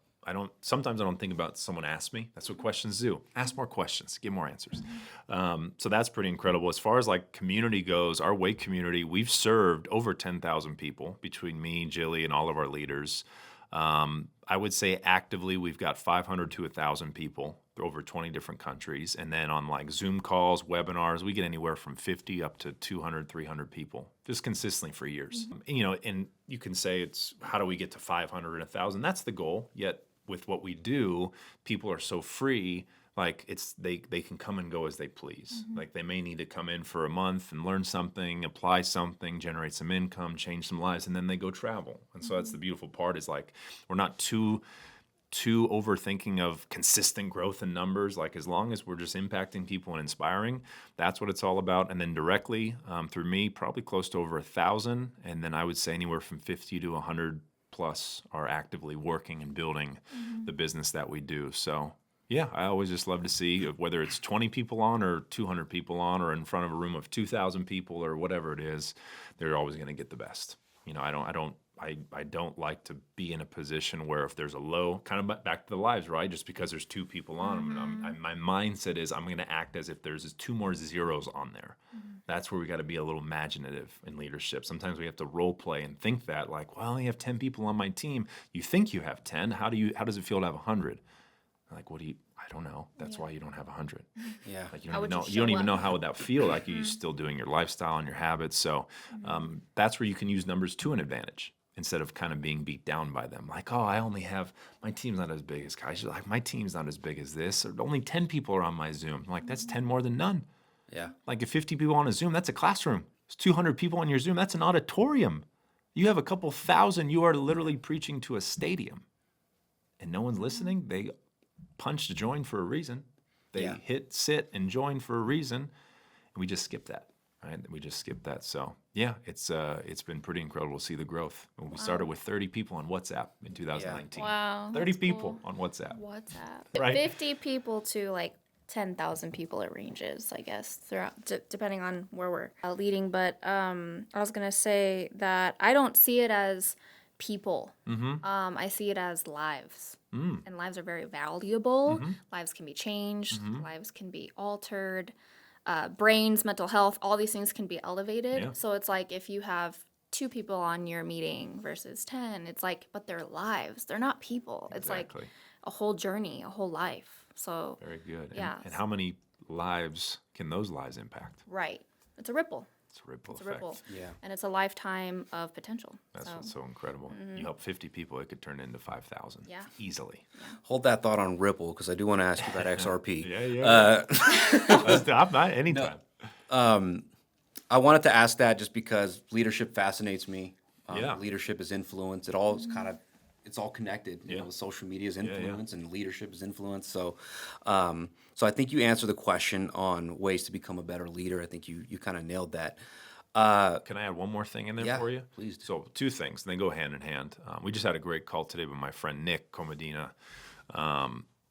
Sometimes I don't think about someone asks me. That's what questions do. Ask more questions, get more answers. So that's pretty incredible. As far as like community goes, our Wake community, we've served over 10,000 people between me, Jilly, and all of our leaders. I would say actively we've got 500 to 1,000 people over 20 different countries. And then on like Zoom calls, webinars, we get anywhere from 50 up to 200, 300 people just consistently for years. And you can say it's how do we get to 500 and 1,000? That's the goal. Yet with what we do, people are so free. Like they can come and go as they please. Like they may need to come in for a month and learn something, apply something, generate some income, change some lives, and then they go travel. And so that's the beautiful part is like we're not too overthinking of consistent growth in numbers. Like as long as we're just impacting people and inspiring, that's what it's all about. And then directly through me, probably close to over 1,000. And then I would say anywhere from 50 to 100 plus are actively working and building the business that we do. So yeah, I always just love to see whether it's 20 people on or 200 people on or in front of a room of 2,000 people or whatever it is, they're always going to get the best. I don't like to be in a position where if there's a low, kind of back to the lives, right? Just because there's 2 people on, my mindset is I'm going to act as if there's 2 more zeros on there. That's where we got to be a little imaginative in leadership. Sometimes we have to role play and think that like, well, I only have 10 people on my team. You think you have 10. How does it feel to have 100? Like, I don't know. That's why you don't have 100. Yeah. Like you don't even know how would that feel. Like you're still doing your lifestyle and your habits. So that's where you can use numbers to an advantage instead of kind of being beat down by them. Like, oh, my team's not as big as Kai's. Like my team's not as big as this. Or only 10 people are on my Zoom. I'm like, that's 10 more than none. Yeah. Like if 50 people on a Zoom, that's a classroom. It's 200 people on your Zoom. That's an auditorium. You have a couple thousand. You are literally preaching to a stadium. And no one's listening. They punch to join for a reason. They hit sit and join for a reason, and we just skip that, right? We just skip that. So yeah, it's been pretty incredible to see the growth. We started with 30 people on WhatsApp in 2019. Wow. 30 that's people cool. on WhatsApp. WhatsApp. Right. 50 people to like 10,000 people it ranges, I guess, throughout, depending on where we're leading. But I was going to say that I don't see it as people. I see it as lives. And lives are very valuable. Lives can be changed. Lives can be altered. Brains, mental health, all these things can be elevated. Yeah. So it's like if you have 2 people on your meeting versus 10, it's like, but they're lives. They're not people. It's like Exactly. a whole journey, a whole life. So, Very good. Yeah. And how many lives can those lives impact? right. It's a ripple. It's a ripple It's a effect. ripple. Yeah. And it's a lifetime of potential. That's So, what's so incredible. You help 50 people, it could turn into 5,000. Yeah. Easily. Hold that thought on Ripple, because I do want to ask you about XRP. I'm not anytime. I wanted to ask that just because leadership fascinates me. Yeah. Leadership is influence. It all is kind of, it's all connected. You Yeah. know, social media is yeah. influence and leadership is influence. So, so I think you answered the question on ways to become a better leader. I think you kind of nailed that. Can I add one more thing in there Yeah, for you? please do. So 2 things, and they go hand in hand. We just had a great call today with my friend Nick Comodina,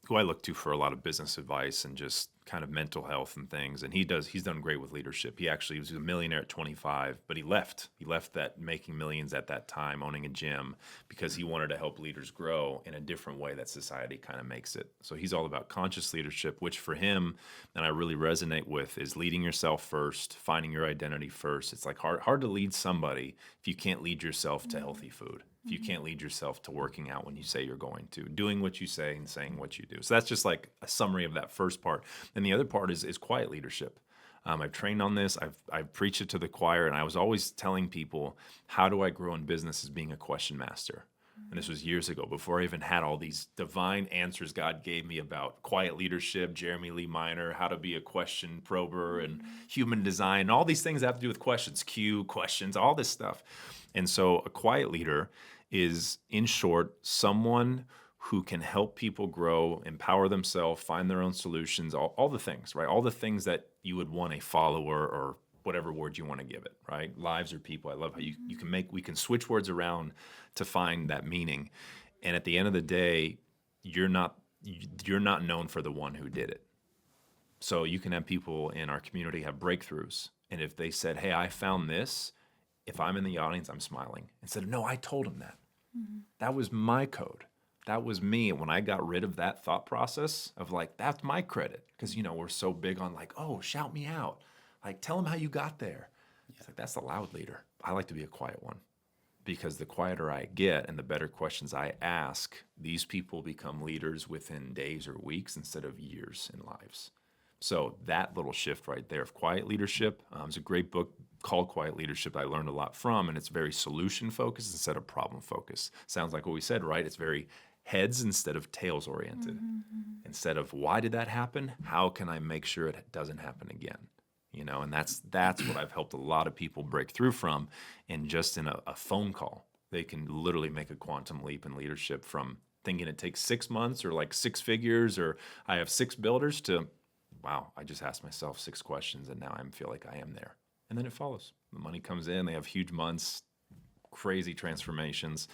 who I look to for a lot of business advice and just kind of mental health and things. And he's done great with leadership. He actually was a millionaire at 25, but he left. He left that making millions at that time, owning a gym, because he wanted to help leaders grow in a different way that society kind of makes it. So he's all about conscious leadership, which for him, and I really resonate with, is leading yourself first, finding your identity first. It's like hard to lead somebody if you can't lead yourself to healthy food. If you can't lead yourself to working out when you say you're going to, doing what you say and saying what you do. So that's just like a summary of that first part. And the other part is quiet leadership. I've trained on this. I've preached it to the choir, and I was always telling people, how do I grow in business as being a question master? And this was years ago, before I even had all these divine answers God gave me about quiet leadership, Jeremy Lee Minor, how to be a question prober, and human design, all these things that have to do with questions, Q, questions, all this stuff. And so a quiet leader is, in short, someone who can help people grow, empower themselves, find their own solutions, all the things, right? All the things that you would want a follower, or whatever word you want to give it, right? Lives or people. I love how we can switch words around to find that meaning. And at the end of the day, you're not known for the one who did it. So you can have people in our community have breakthroughs. And if they said, hey, I found this, if I'm in the audience, I'm smiling. Instead of, no, I told him that. That was my code. That was me. And when I got rid of that thought process of like, that's my credit. Because, we're so big on like, oh, shout me out. Like, tell them how you got there. It's like, that's the loud leader. I like to be a quiet one. Because the quieter I get and the better questions I ask, these people become leaders within days or weeks instead of years in lives. So that little shift right there of quiet leadership, is a great book called Quiet Leadership that I learned a lot from, and it's very solution focused instead of problem focused. Sounds like what we said, right? It's very heads instead of tails oriented. Instead of why did that happen? How can I make sure it doesn't happen again? And that's what I've helped a lot of people break through from, and just in a phone call, they can literally make a quantum leap in leadership from thinking it takes 6 months or like 6 figures or I have 6 builders to, wow, I just asked myself 6 questions and now I feel like I am there. And then it follows. The money comes in, they have huge months, crazy transformations.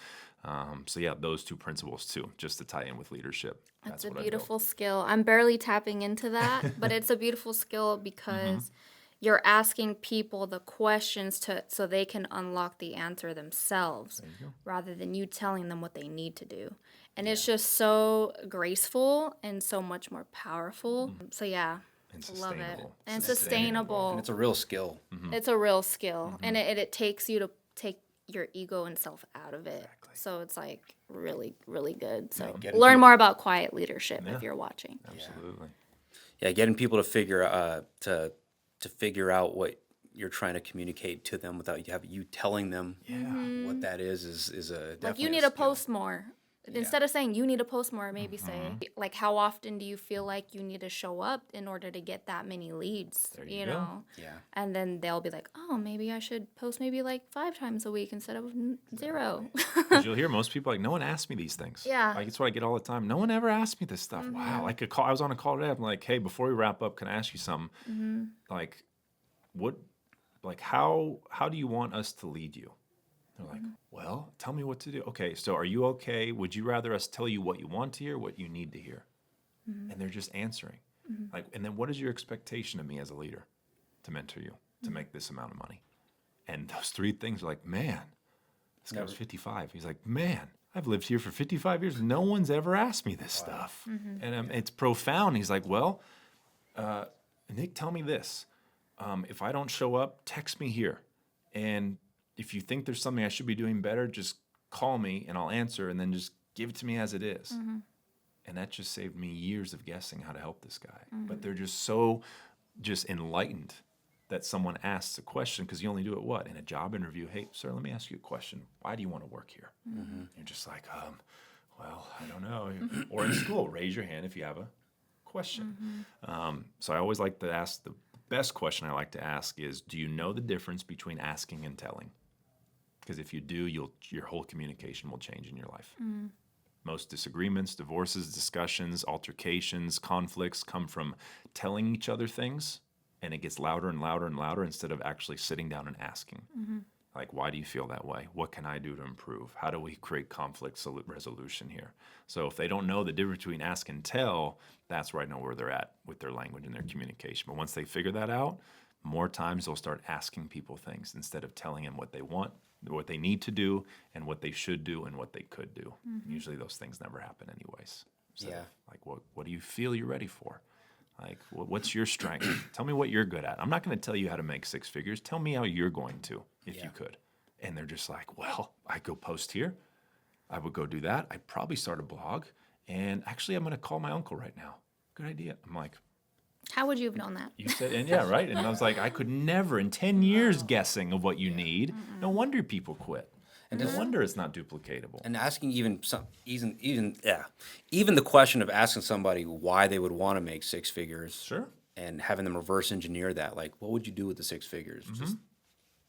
So yeah, those 2 principles too, just to tie in with leadership. That's a what I built. beautiful skill. I'm barely tapping into that, but it's a beautiful skill because you're asking people the questions so they can unlock the answer themselves rather than you telling them what they need to do. And it's just so graceful and so much more powerful. So yeah, And love it. sustainable. And sustainable. And it's a real skill. It's a real skill. And it takes you to take your ego and self out of it. Exactly. So it's like really, really good. So getting learn people- more about quiet leadership if you're watching. Absolutely. Yeah, getting people to figure to figure out what you're trying to communicate to them without you telling them what that is a Like you definitely need a to skill. post more. Instead of saying you need to post more, maybe say like how often do you feel like you need to show up in order to get that many leads? There you go. know? Yeah. And then they'll be like, oh, maybe I should post maybe like 5 times a week instead of 0. 'Cause you'll hear most people like, no one asked me these things. Yeah. Like, it's what I get all the time. No one ever asked me this stuff. Wow. Like I was on a call today. I'm like, hey, before we wrap up, can I ask you something? Like, how do you want us to lead you? They're like, well, tell me what to do. Okay, so are you okay? Would you rather us tell you what you want to hear, what you need to hear? And they're just answering. Like, and then what is your expectation of me as a leader to mentor you, to make this amount of money? And those three things are like, man, this guy was 55. He's like, man, I've lived here for 55 years. No one's ever asked me this stuff. And it's profound. He's like, well, Nick, tell me this. If I don't show up, text me here. And if you think there's something I should be doing better, just call me and I'll answer, and then just give it to me as it is. And that just saved me years of guessing how to help this guy. But they're just so enlightened that someone asks a question, because you only do it what? In a job interview. Hey, sir, let me ask you a question. Why do you want to work here? You're just like, well, I don't know. Or in school, raise your hand if you have a question. So I always like to ask, the best question I like to ask is, do you know the difference between asking and telling? Because if you do, your whole communication will change in your life. Most disagreements, divorces, discussions, altercations, conflicts come from telling each other things, and it gets louder and louder and louder instead of actually sitting down and asking. Like, why do you feel that way? What can I do to improve? How do we create conflict resolution here? So if they don't know the difference between ask and tell, that's where I know where they're at with their language and their communication. But once they figure that out, more times they'll start asking people things instead of telling them what they want, what they need to do, and what they should do, and what they could do. Usually those things never happen anyways. So, like, what do you feel you're ready for? Like, what's your strength? Tell me what you're good at. I'm not going to tell you how to make six figures. Tell me how you're going to, if you could. And they're just like, well, I go post here. I would go do that. I'd probably start a blog. And actually, I'm going to call my uncle right now. Good idea. I'm like, How would you have known that? you said, and yeah, right. And I was like, I could never in 10 years guessing of what you need. No wonder people quit. And no wonder it's not duplicatable. And asking even the question of asking somebody why they would want to make six figures. Sure. And having them reverse engineer that, like, what would you do with the six figures? Just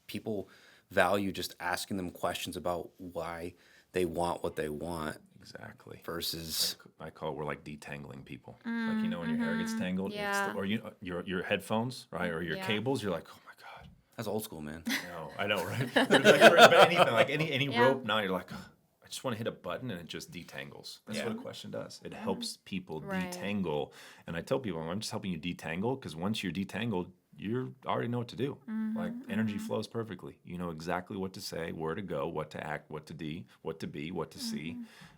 people value just asking them questions about why they want what they want. Exactly. Versus, I call it, we're like detangling people. Like, you know, when your hair gets tangled, Yeah. or your headphones, right, or your cables, you're like, oh my God. that's old school, man. No, I know, right? But anything, like any rope, now you're like, oh, I just want to hit a button and it just detangles. That's what a question does. It helps people detangle. And I tell people, I'm just helping you detangle, because once you're detangled, you already know what to do. Like, energy flows perfectly. You know exactly what to say, where to go, what to act, what to be, what to see.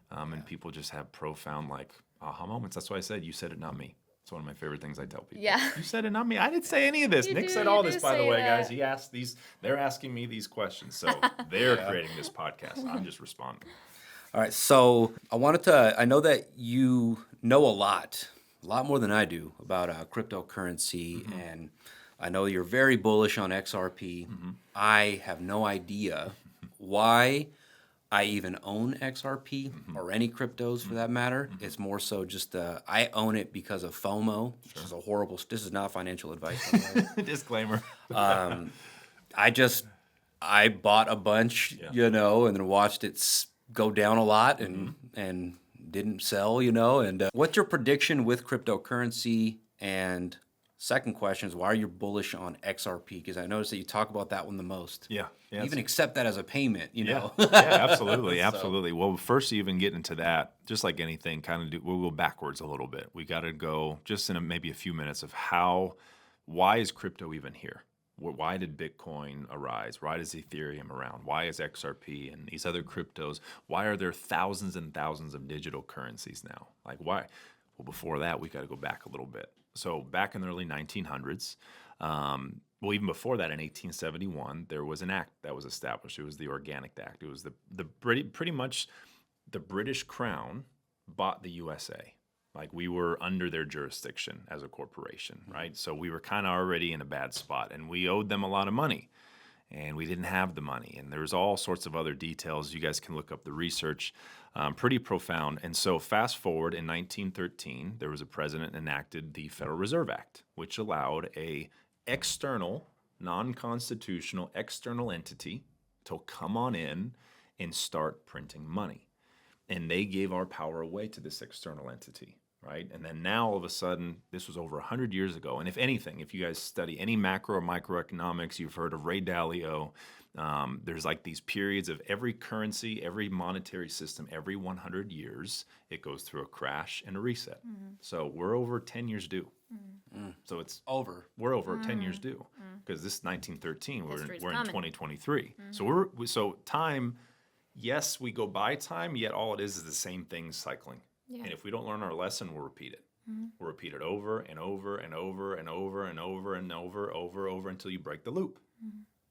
And people just have profound, like, aha moments. That's why I said, you said it, not me. It's one of my favorite things I tell people. Yeah. You said it, not me. I didn't say any of this. Nick said all this, by the way, guys. He asked these. They're asking me these questions. So they're creating this podcast. I'm just responding. All right, so I know that you know a lot more than I do about cryptocurrency, and I know you're very bullish on XRP. I have no idea why I even own XRP or any cryptos for that matter. It's more so just I own it because of FOMO, which is this is not financial advice, by the way. Disclaimer. I bought a bunch, and then watched it go down a lot and didn't sell, and what's your prediction with cryptocurrency? And second question is, why are you bullish on XRP? Because I noticed that you talk about that one the most. Yeah. You even accept that as a payment, Yeah, absolutely, absolutely. Well, first, to even get into that, just like anything, we'll go backwards a little bit. We got to go just in maybe a few minutes of why is crypto even here? Why did Bitcoin arise? Why is Ethereum around? Why is XRP and these other cryptos? Why are there thousands and thousands of digital currencies now? Like, why? Well, before that, we got to go back a little bit. So back in the early 1900s, well, even before that, in 1871, there was an act that was established. It was the Organic Act. It was pretty much the British Crown bought the USA. Like, we were under their jurisdiction as a corporation, right? So we were kind of already in a bad spot, and we owed them a lot of money, and we didn't have the money. And there's all sorts of other details. You guys can look up the research, pretty profound. And so fast forward, in 1913, there was a president enacted the Federal Reserve Act, which allowed a external, non-constitutional external entity to come on in and start printing money. And they gave our power away to this external entity, right? And then now, all of a sudden, this was over 100 years ago. And if anything, if you guys study any macro or microeconomics, you've heard of Ray Dalio. There's like these periods of every currency, every monetary system, every 100 years, it goes through a crash and a reset. So we're over 10 years due. So it's Over. we're over 10 years due because this is 1913. History's We're in coming. 2023. So time. Yes, we go by time. Yet all it is the same thing cycling. Yeah. And if we don't learn our lesson, we'll repeat it. We'll repeat it over and over and over and over and over and over until you break the loop.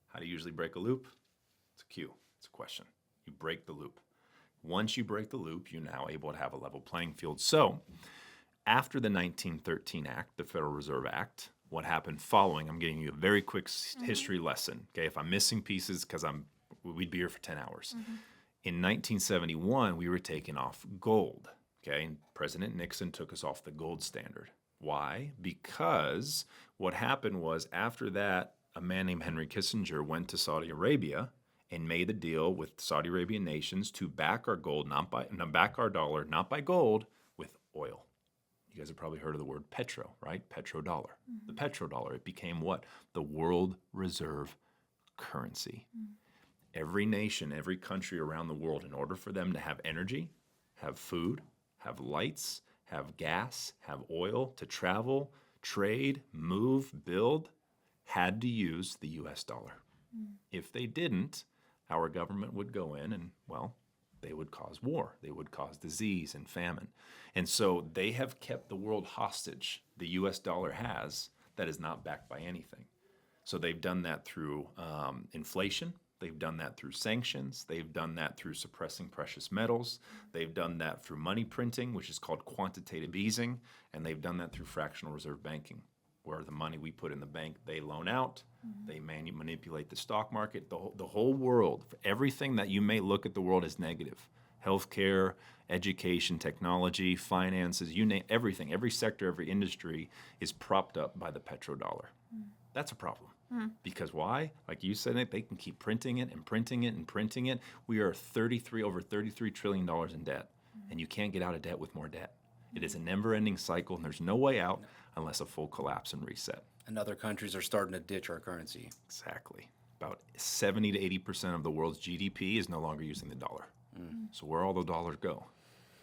How do you usually break a loop? It's a cue. It's a question. You break the loop. Once you break the loop, you're now able to have a level playing field. So after the 1913 Act, the Federal Reserve Act, what happened following, I'm giving you a very quick history lesson. Okay, if I'm missing pieces, because we'd be here for 10 hours. In 1971, we were taking off gold. Okay, and President Nixon took us off the gold standard. Why? Because what happened was after that, a man named Henry Kissinger went to Saudi Arabia and made a deal with Saudi Arabian nations to back our gold, back our dollar, not by gold, with oil. You guys have probably heard of the word petro, right? Petrodollar. The petrodollar, it became what? The world reserve currency. Every nation, every country around the world, in order for them to have energy, have food, have lights, have gas, have oil, to travel, trade, move, build, had to use the US dollar. If they didn't, our government would go in and, well, they would cause war. They would cause disease and famine. And so they have kept the world hostage, the US dollar has, that is not backed by anything. So they've done that through inflation. They've done that through sanctions. They've done that through suppressing precious metals. They've done that through money printing, which is called quantitative easing. And they've done that through fractional reserve banking, where the money we put in the bank, they loan out. They manipulate the stock market. The whole world, everything that you may look at the world as negative, healthcare, education, technology, finances, you name everything, every sector, every industry is propped up by the petrodollar. That's a problem. Because why? Like you said, they can keep printing it and printing it and printing it. We are over $33 trillion in debt, and you can't get out of debt with more debt. It is a never-ending cycle, and there's no way out unless a full collapse and reset. And other countries are starting to ditch our currency. Exactly. About 70 to 80% of the world's GDP is no longer using the dollar. So where all the dollars go?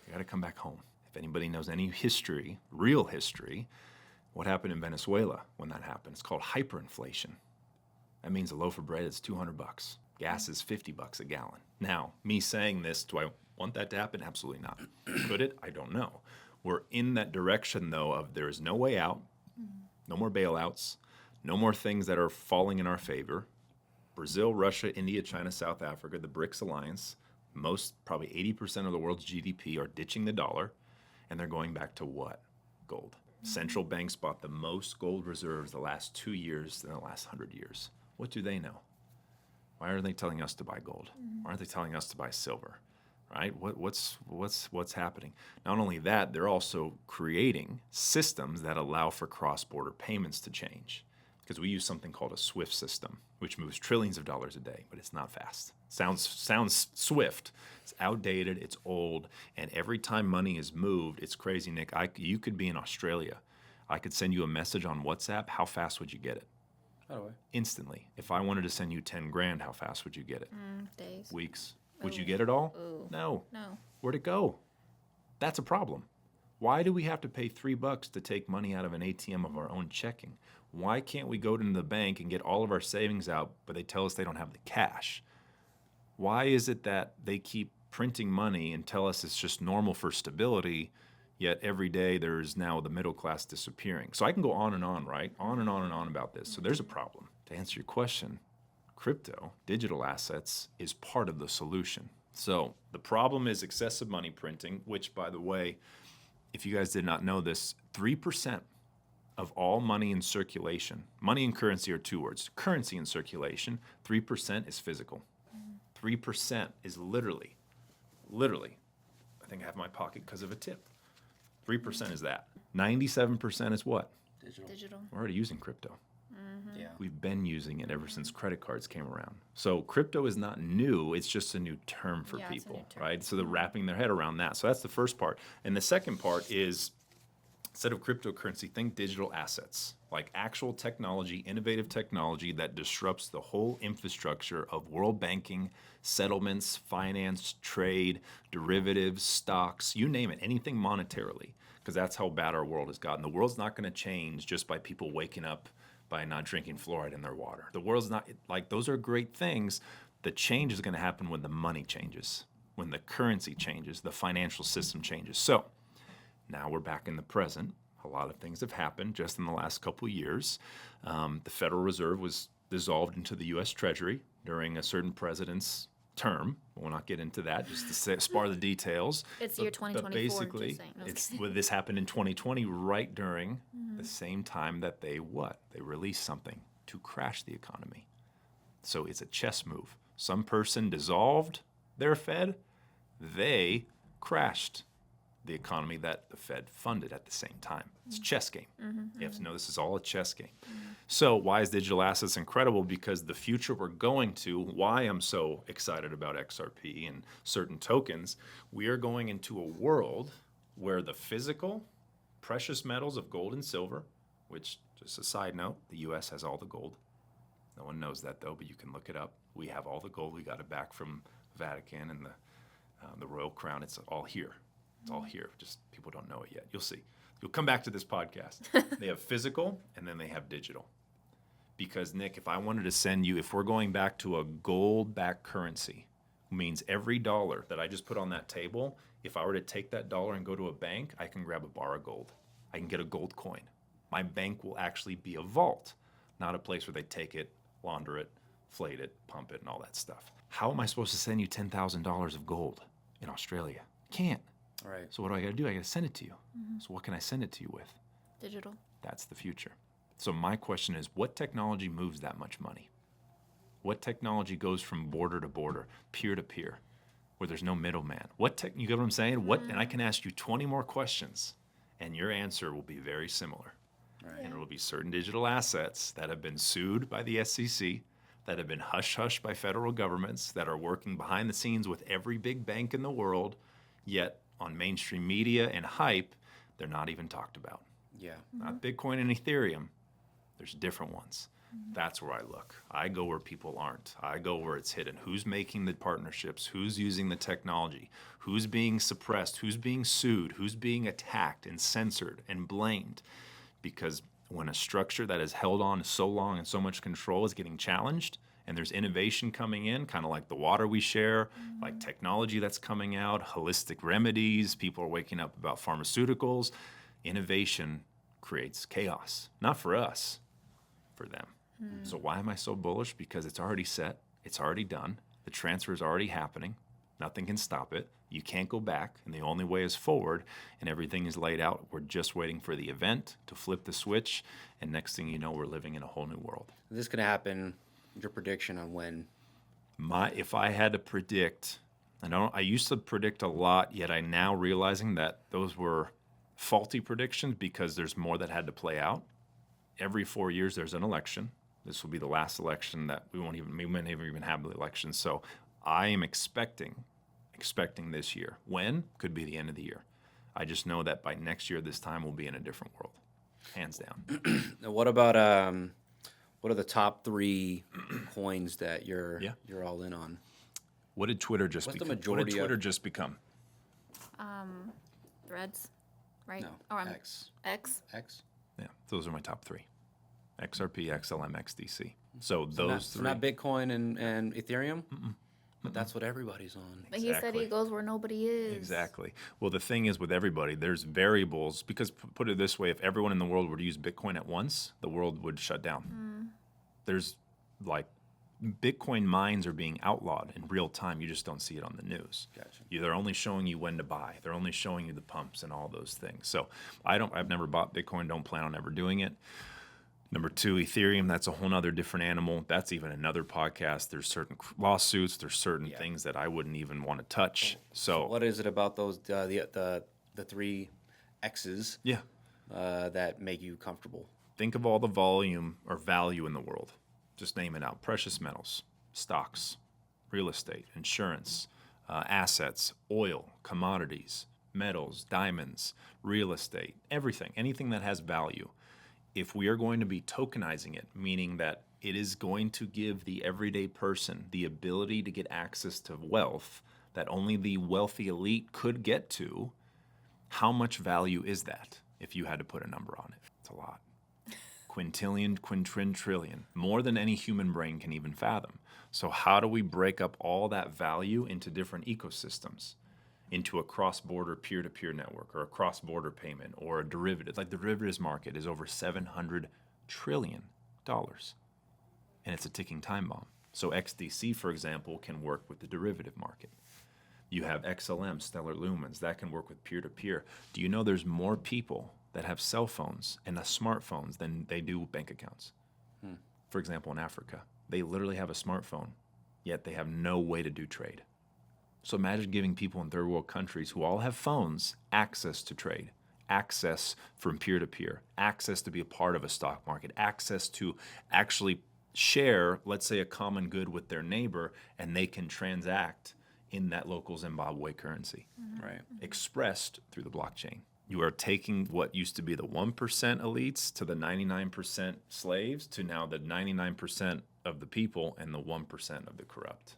You got to come back home. If anybody knows any history, real history, what happened in Venezuela when that happened? It's called hyperinflation. That means a loaf of bread is $200. Gas is $50 a gallon. Now, me saying this, do I want that to happen? Absolutely not. Could it? I don't know. We're in that direction, though, of there is no way out, no more bailouts, no more things that are falling in our favor. Brazil, Russia, India, China, South Africa, the BRICS alliance, probably 80% of the world's GDP are ditching the dollar, and they're going back to what? Gold. Central banks bought the most gold reserves the last 2 years than the last 100 years. What do they know? Why are they telling us to buy gold? Why aren't they telling us to buy silver? Right? What's happening? Not only that, they're also creating systems that allow for cross-border payments to change. Because we use something called a SWIFT system, which moves trillions of dollars a day, but it's not fast. Sounds swift. It's outdated, it's old, and every time money is moved, it's crazy, Nick. You could be in Australia. I could send you a message on WhatsApp. How fast would you get it? By the way. Instantly. If I wanted to send you 10 grand, how fast would you get it? Days. Weeks. Would you get it all? Ooh. No. No. Where'd it go? That's a problem. Why do we have to pay $3 to take money out of an ATM of our own checking? Why can't we go to the bank and get all of our savings out, but they tell us they don't have the cash? Why is it that they keep printing money and tell us it's just normal for stability, yet every day there's now the middle class disappearing? So I can go on and on, right? On and on and on about this. So there's a problem. To answer your question, crypto, digital assets, is part of the solution. So the problem is excessive money printing, which, by the way, if you guys did not know this, 3% of all money in circulation, money and currency are two words. Currency in circulation, 3% is physical. 3% is literally, I think I have in my pocket because of a tip. 3% is that. 97% is what? Digital. We're already using crypto. Yeah. We've been using it ever since credit cards came around. So crypto is not new, it's just a new term for Yeah, it's a people, new term. right? So they're wrapping their head around that. So that's the first part. And the second part is, instead of cryptocurrency, think digital assets, like actual technology, innovative technology that disrupts the whole infrastructure of world banking, settlements, finance, trade, derivatives, stocks, you name it, anything monetarily. because that's how bad our world has gotten. The world's not going to change just by people waking up by not drinking fluoride in their water. The world's not, like, those are great things. The change is going to happen when the money changes, when the currency changes, the financial system changes. So now we're back in the present. A lot of things have happened just in the last couple of years. The Federal Reserve was dissolved into the U.S. Treasury during a certain president's term. We'll not get into that, just to spar the details. It's year 2024. But basically, just saying. No, well, this happened in 2020, right during the same time that they released something to crash the economy. So it's a chess move. Some person dissolved their Fed, they crashed the economy that the Fed funded at the same time. It's a chess game. You have to know this is all a chess game. So why is digital assets incredible? Because the future we're going to, why I'm so excited about XRP and certain tokens, we are going into a world where the physical precious metals of gold and silver, which, just a side note, the U.S. has all the gold. No one knows that, though, but you can look it up. We have all the gold. We got it back from Vatican and the Royal Crown. It's all here. It's all here. Just people don't know it yet. You'll see. You'll come back to this podcast. They have physical and then they have digital. Because, Nick, if I wanted to send you, if we're going back to a gold-backed currency, means every dollar that I just put on that table, if I were to take that dollar and go to a bank, I can grab a bar of gold. I can get a gold coin. My bank will actually be a vault, not a place where they take it, launder it, inflate it, pump it, and all that stuff. How am I supposed to send you $10,000 of gold in Australia? Can't. Right. So what do I got to do? I got to send it to you. So what can I send it to you with? digital. That's the future. So my question is, what technology moves that much money? What technology goes from border to border, peer to peer, where there's no middleman? You get what I'm saying? And I can ask you 20 more questions, and your answer will be very similar. Right. And it will be certain digital assets that have been sued by the SEC, that have been hush-hush by federal governments, that are working behind the scenes with every big bank in the world, yet on mainstream media and hype, they're not even talked about. Yeah. Not Bitcoin and Ethereum. There's different ones. That's where I look. I go where people aren't. I go where it's hidden. Who's making the partnerships? Who's using the technology? Who's being suppressed? Who's being sued? Who's being attacked and censored and blamed? Because when a structure that has held on so long and so much control is getting challenged, and there's innovation coming in, kind of like the water we share, like technology that's coming out, holistic remedies, people are waking up about pharmaceuticals. Innovation creates chaos, not for us, for them. So why am I so bullish? Because it's already set, it's already done, the transfer is already happening, nothing can stop it, you can't go back, and the only way is forward, and everything is laid out. We're just waiting for the event to flip the switch, and next thing you know, we're living in a whole new world. Is this going to happen? Your prediction on when? If I had to predict, I used to predict a lot, yet I'm now realizing that those were faulty predictions because there's more that had to play out. Every 4 years there's an election. This will be the last election that we might never even have the election. So I am expecting this year. When? Could be the end of the year. I just know that by next year, this time we'll be in a different world, hands down. What about what are the top 3 coins that you're all in on? What did Twitter just What's the become? majority What did Twitter of- just become? Threads, right? No, Or X. X. X. Yeah, those are my top 3. XRP, XLM, XDC. So those not, three. not Bitcoin and Ethereum? But that's what everybody's on. But he said Exactly. he goes where nobody is. Exactly. Well, the thing is with everybody, there's variables, because put it this way, if everyone in the world were to use Bitcoin at once, the world would shut down. There's like Bitcoin mines are being outlawed in real time. You just don't see it on the news. Gotcha. They're only showing you when to buy. They're only showing you the pumps and all those things. So I've never bought Bitcoin, don't plan on ever doing it. Number 2, Ethereum, that's a whole nother different animal. That's even another podcast. There's certain lawsuits, there's certain things that I wouldn't even want to touch. So What is it about those the 3 X's yeah, that make you comfortable? think of all the volume or value in the world. Just name it out. Precious metals, stocks, real estate, insurance, assets, oil, commodities, metals, diamonds, real estate, everything, anything that has value. If we are going to be tokenizing it, meaning that it is going to give the everyday person the ability to get access to wealth that only the wealthy elite could get to, How much value is that if you had to put a number on it? It's a lot. Quintillion, quintrillion, more than any human brain can even fathom. So how do we break up all that value into different ecosystems, into a cross-border peer-to-peer network or a cross-border payment or a derivative? Like the derivatives market is over $700 trillion, and it's a ticking time bomb. So XDC, for example, can work with the derivative market. You have XLM, Stellar Lumens, that can work with peer-to-peer. Do you know there's more people that have cell phones and smartphones than they do bank accounts? For example, in Africa, they literally have a smartphone, yet they have no way to do trade. So imagine giving people in third world countries who all have phones access to trade, access from peer-to-peer, access to be a part of a stock market, access to actually share, let's say, a common good with their neighbor, and they can transact in that local Zimbabwe currency, Right. expressed through the blockchain. You are taking what used to be the 1% elites to the 99% slaves to now the 99% of the people and the 1% of the corrupt.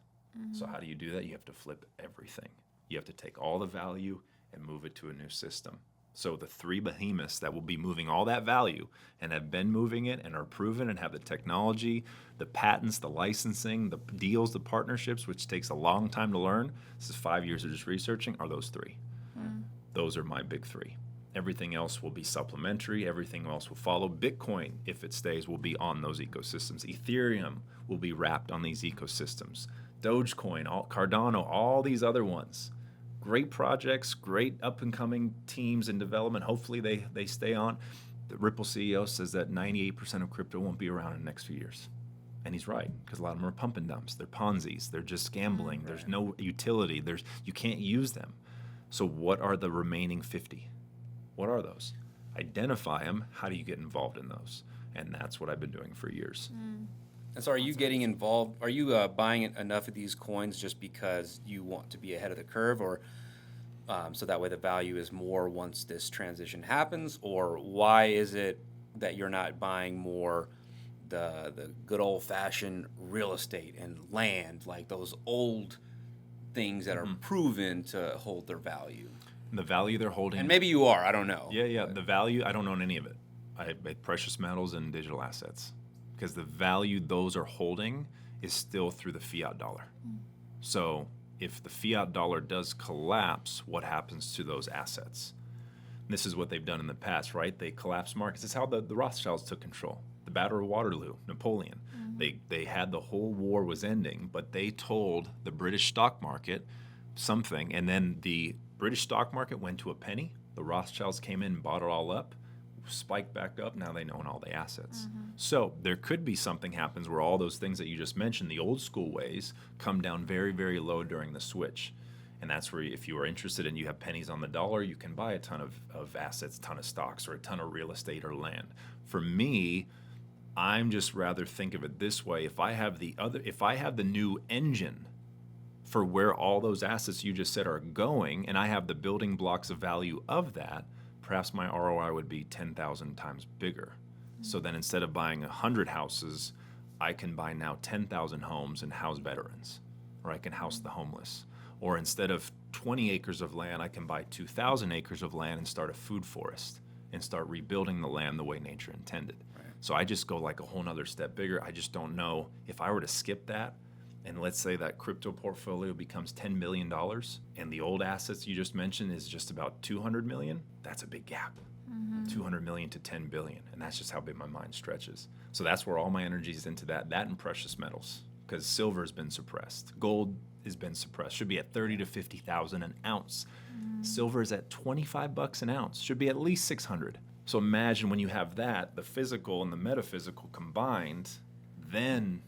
So how do you do that? You have to flip everything. You have to take all the value and move it to a new system. So the three behemoths that will be moving all that value and have been moving it and are proven and have the technology, the patents, the licensing, the deals, the partnerships, which takes a long time to learn. This is 5 years of just researching, are those three. Those are my big three. Everything else will be supplementary. Everything else will follow. Bitcoin, if it stays, will be on those ecosystems. Ethereum will be wrapped on these ecosystems. Dogecoin, Cardano, all these other ones. Great projects, great up-and-coming teams in development. Hopefully they stay on. The Ripple CEO says that 98% of crypto won't be around in the next few years. And he's right, because a lot of them are pump and dumps. They're Ponzi's. They're just gambling. Right. There's no utility. You can't use them. So what are the remaining 50? What are those? Identify them. How do you get involved in those? And that's what I've been doing for years. And so are you getting involved? Are you buying enough of these coins just because you want to be ahead of the curve, or so that way the value is more once this transition happens? Or why is it that you're not buying more the good old-fashioned real estate and land, like those old things that are proven to hold their value? The value they're holding. And maybe you are, I don't know. Yeah. The value, I don't own any of it. I precious metals and digital assets. Because the value those are holding is still through the fiat dollar. So if the fiat dollar does collapse, what happens to those assets? And this is what they've done in the past, right? They collapse markets. It's how the Rothschilds took control. The Battle of Waterloo, Napoleon. They had the whole war was ending, but they told the British stock market something, and then the British stock market went to a penny. The Rothschilds came in and bought it all up, spiked back up. Now they own all the assets. So there could be something happens where all those things that you just mentioned, the old school ways, come down very, very low during the switch. And that's where, if you are interested and you have pennies on the dollar, you can buy a ton of assets, a ton of stocks, or a ton of real estate or land. For me, I'm just rather think of it this way. If I have the new engine for where all those assets you just said are going, and I have the building blocks of value of that, perhaps my ROI would be 10,000 times bigger. So then instead of buying 100 houses, I can buy now 10,000 homes and house veterans, or I can house the homeless. Or instead of 20 acres of land, I can buy 2,000 acres of land and start a food forest and start rebuilding the land the way nature intended. Right. So I just go like a whole nother step bigger. I just don't know if I were to skip that, and let's say that crypto portfolio becomes $10 million and the old assets you just mentioned is just about 200 million, that's a big gap. 200 million to 10 billion. And that's just how big my mind stretches. So that's where all my energy is into that and precious metals, because silver has been suppressed. Gold has been suppressed. Should be at 30 to 50,000 an ounce. Silver is at $25 an ounce. Should be at least 600. So imagine when you have that, the physical and the metaphysical combined, then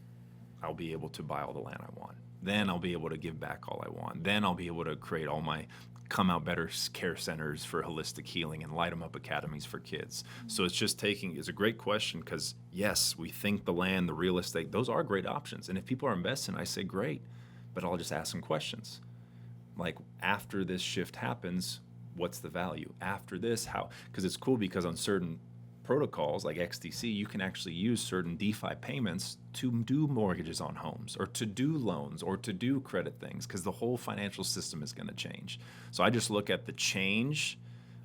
I'll be able to buy all the land I want. Then I'll be able to give back all I want. Then I'll be able to create all my come out better care centers for holistic healing and light them up academies for kids. So it's a great question, because yes, we think the land, the real estate, those are great options. And if people are investing, I say great, but I'll just ask them questions. Like, after this shift happens, what's the value? After this, how? Because it's cool, because on certain protocols like XDC, you can actually use certain DeFi payments to do mortgages on homes, or to do loans, or to do credit things, because the whole financial system is going to change. So I just look at the change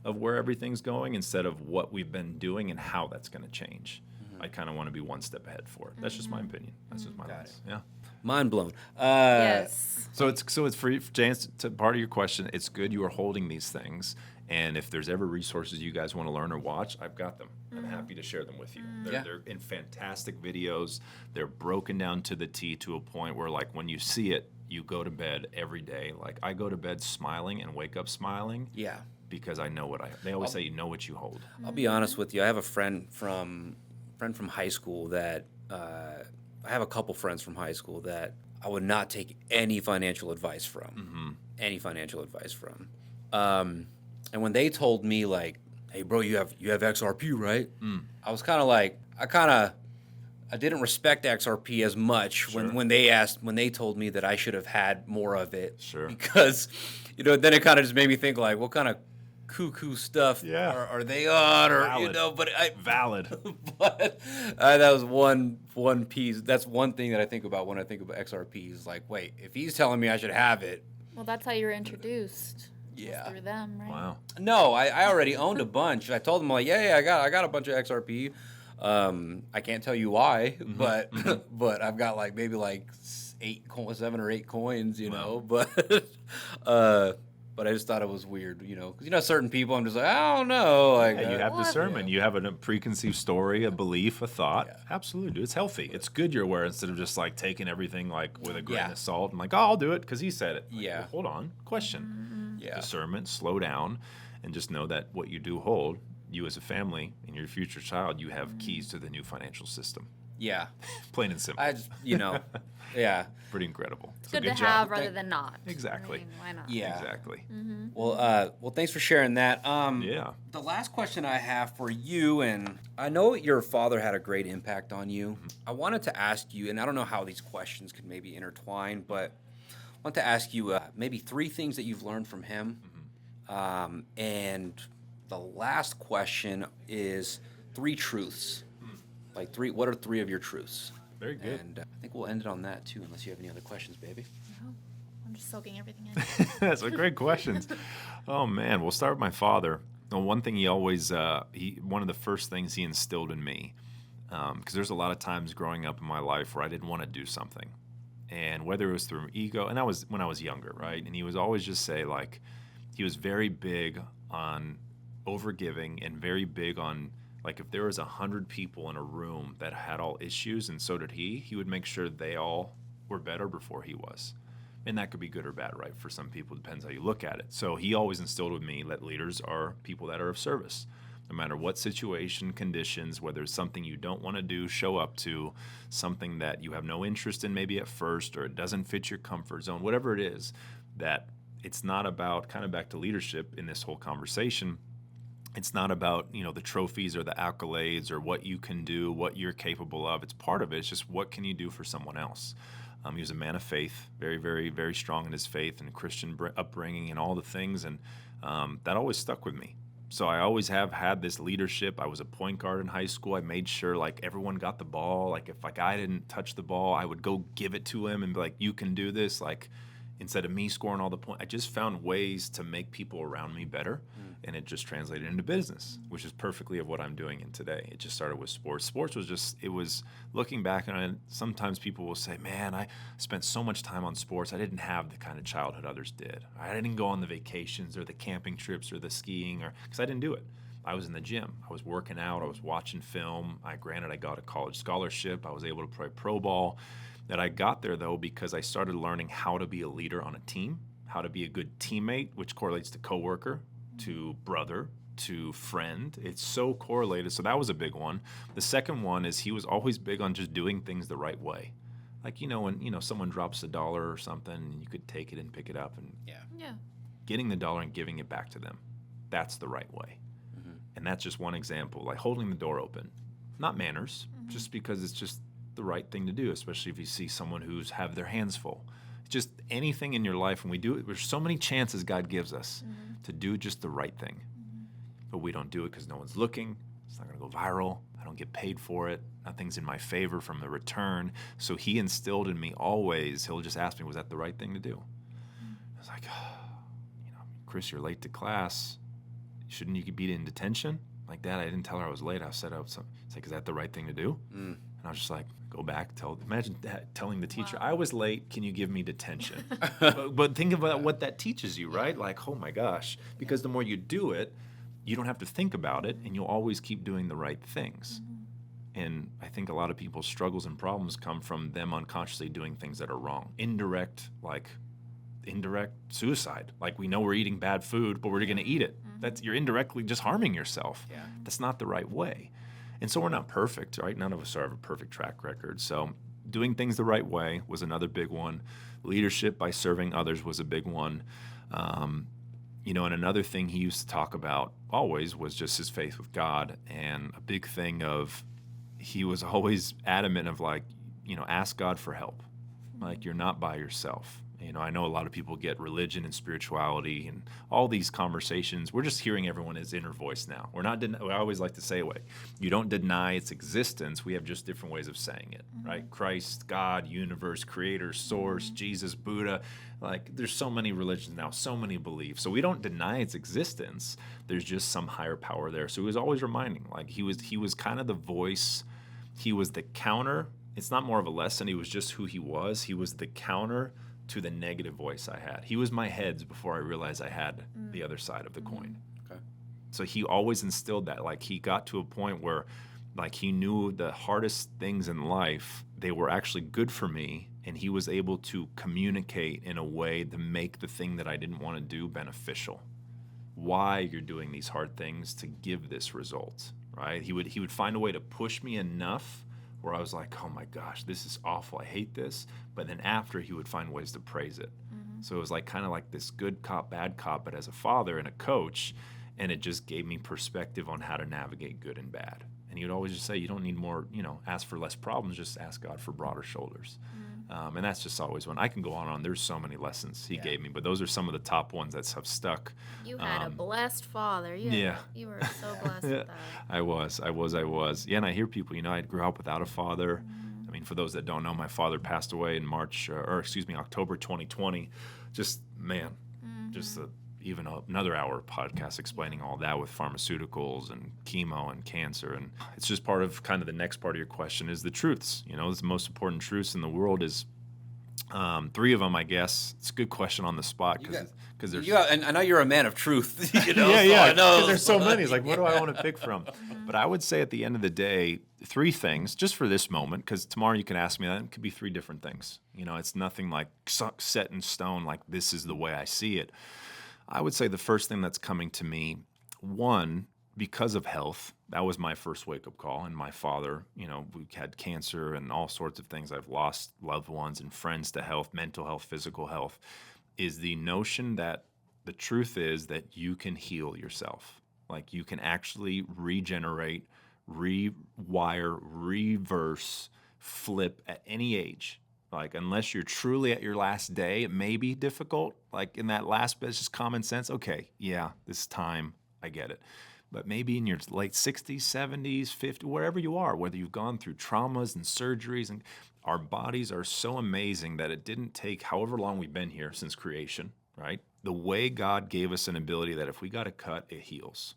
of where everything's going instead of what we've been doing and how that's going to change. I kind of want to be one step ahead for it. That's just my opinion. That's just my lens. Yeah. Mind blown. Yes. So it's for James, to part of your question, it's good you are holding these things. And if there's ever resources you guys want to learn or watch, I've got them. I'm happy to share them with you. They're in fantastic videos. They're broken down to the T to a point where, like, when you see it, you go to bed every day. Like, I go to bed smiling and wake up smiling. Yeah. Because I know they always say you know what you hold. I'll be honest with you. I have a friend from high school that I have a couple friends from high school that I would not take any financial advice from. Any financial advice from. And when they told me, like, hey bro, you have XRP, right? I was kind of like, I didn't respect XRP as much when they told me that I should have had more of it. Sure. Because, then it kind of just made me think, like, what kind of cuckoo stuff are they on, or Valid. But Valid. but that was one piece. That's one thing that I think about when I think about XRP is like, wait, if he's telling me I should have it. Well, that's how you were introduced. Yeah. Through them, right? Wow. No, I already owned a bunch. I told them, like, I got a bunch of XRP. I can't tell you why, but I've got like maybe like 7 or 8 coins, but I just thought it was weird, because certain people, I'm just like, I don't know, like Yeah, you have discernment. You have a preconceived story, a belief, a thought. Yeah. Absolutely, dude. It's healthy. It's good you're aware instead of just like taking everything like with a grain of salt and like, oh, I'll do it because he said it. Like, well, hold on. Question. Yeah. Discernment. Slow down, and just know that what you do hold, you as a family and your future child, you have keys to the new financial system. Yeah. Plain and simple. I just, yeah. Pretty incredible. It's So good to job. have rather than not. Exactly. I mean, why not? Yeah. Exactly. Well, thanks for sharing that. Yeah. The last question I have for you, and I know your father had a great impact on you. I wanted to ask you, and I don't know how these questions could maybe intertwine, but I want to ask you maybe 3 things that you've learned from him. And the last question is 3 truths. Like what are 3 of your truths? Very good. And I think we'll end it on that too, unless you have any other questions, baby. I'm just soaking everything in. That's a great questions. Oh man, we'll start with my father. Well, one thing he always, one of the first things he instilled in me, because there's a lot of times growing up in my life where I didn't want to do something, and whether it was through ego, and that was when I was younger, right? And he was always just say, like, he was very big on overgiving and very big on, like, if there was 100 people in a room that had all issues and so did he would make sure they all were better before he was. And that could be good or bad, right? For some people, it depends how you look at it. So he always instilled with me that leaders are people that are of service. No matter what situation, conditions, whether it's something you don't want to do, show up to, something that you have no interest in maybe at first, or it doesn't fit your comfort zone, whatever it is, that it's not about, kind of back to leadership in this whole conversation, it's not about, the trophies or the accolades or what you can do, what you're capable of. It's part of it. It's just what can you do for someone else? He was a man of faith, very, very, very strong in his faith and Christian upbringing and all the things, and that always stuck with me. So I always have had this leadership. I was a point guard in high school. I made sure, like, everyone got the ball. Like, if like I didn't touch the ball, I would go give it to him and be like, you can do this. Like, instead of me scoring all the points, I just found ways to make people around me better. And it just translated into business, which is perfectly of what I'm doing in today. It just started with sports. Sports was just, it was, looking back on it, sometimes people will say, man, I spent so much time on sports. I didn't have the kind of childhood others did. I didn't go on the vacations or the camping trips or the skiing, because I didn't do it. I was in the gym. I was working out. I was watching film. I got a college scholarship. I was able to play pro ball. That I got there, though, because I started learning how to be a leader on a team, how to be a good teammate, which correlates to coworker, to brother, to friend. It's so correlated. So that was a big one. The second one is he was always big on just doing things the right way. Like, when, someone drops $1 or something, and you could take it and pick it up and getting the dollar and giving it back to them. That's the right way. And that's just one example, like holding the door open. Not manners, just because it's just the right thing to do, especially if you see someone who's have their hands full. Just anything in your life, when we do it, there's so many chances God gives us to do just the right thing. But we don't do it because no one's looking. It's not going to go viral. I don't get paid for it. Nothing's in my favor from the return. So he instilled in me always, he'll just ask me, was that the right thing to do? I was like, Chris, you're late to class. shouldn't you be in detention? Like, Dad, I didn't tell her I was late. I said I was. It's like, is that the right thing to do? And I was just like, go back, imagine telling the teacher, I was late, can you give me detention? but think about what that teaches you, right? Like, oh my gosh. Because the more you do it, you don't have to think about it, and you'll always keep doing the right things. And I think a lot of people's struggles and problems come from them unconsciously doing things that are wrong. Indirect suicide. Like, we know we're eating bad food, but we're going to eat it. You're indirectly just harming yourself. Yeah. That's not the right way. And so we're not perfect, right? None of us have a perfect track record. So doing things the right way was another big one. Leadership by serving others was a big one. And another thing he used to talk about always was just his faith with God. And a big thing of, he was always adamant of ask God for help. Like, you're not by yourself. I know a lot of people get religion and spirituality and all these conversations. We're just hearing everyone's inner voice now. We're not. I always like to say, you don't deny its existence. We have just different ways of saying it, right? Christ, God, universe, creator, source, Jesus, Buddha. Like, there's so many religions now, so many beliefs. So we don't deny its existence. There's just some higher power there. So he was always reminding, he was kind of the voice. He was the counter. It's not more of a lesson. He was just who he was. He was the counter to the negative voice I had. He was my heads before I realized I had the other side of the coin. Okay. So he always instilled that. He got to a point where, he knew the hardest things in life, they were actually good for me, and he was able to communicate in a way to make the thing that I didn't want to do beneficial. Why you're doing these hard things to give this result, right? He would find a way to push me enough where I was like, oh my gosh, this is awful, I hate this. But then after, he would find ways to praise it. So it was kind of like this good cop, bad cop, but as a father and a coach, and it just gave me perspective on how to navigate good and bad. And he would always just say, you don't need more, ask for less problems, just ask God for broader shoulders. And that's just always one. I can go on and on. There's so many lessons he gave me, but those are some of the top ones that have stuck. You had a blessed father. You were so blessed with that. I was. Yeah, and I hear people, I grew up without a father. I mean, for those that don't know, my father passed away in October 2020. Just, man, just even another hour podcast explaining all that with pharmaceuticals and chemo and cancer. And it's just part of kind of the next part of your question is the truths. The most important truths in the world is three of them, I guess. It's a good question on the spot because there's. Yeah, and I know you're a man of truth. Yeah. Because there's so many. It's like, what do I want to pick from? But I would say at the end of the day, three things, just for this moment, because tomorrow you can ask me that. It could be three different things. It's nothing like set in stone, like this is the way I see it. I would say the first thing that's coming to me, one, because of health, that was my first wake-up call. And my father, we had cancer and all sorts of things. I've lost loved ones and friends to health, mental health, physical health, is the notion that the truth is that you can heal yourself. Like, you can actually regenerate, rewire, reverse, flip at any age. Like, unless you're truly at your last day, it may be difficult. Like, in that last bit, it's just common sense. Okay, yeah, this is time. I get it. But maybe in your late 60s, 70s, 50s, wherever you are, whether you've gone through traumas and surgeries, and our bodies are so amazing that it didn't take however long we've been here since creation, right? The way God gave us an ability that if we got a cut, it heals.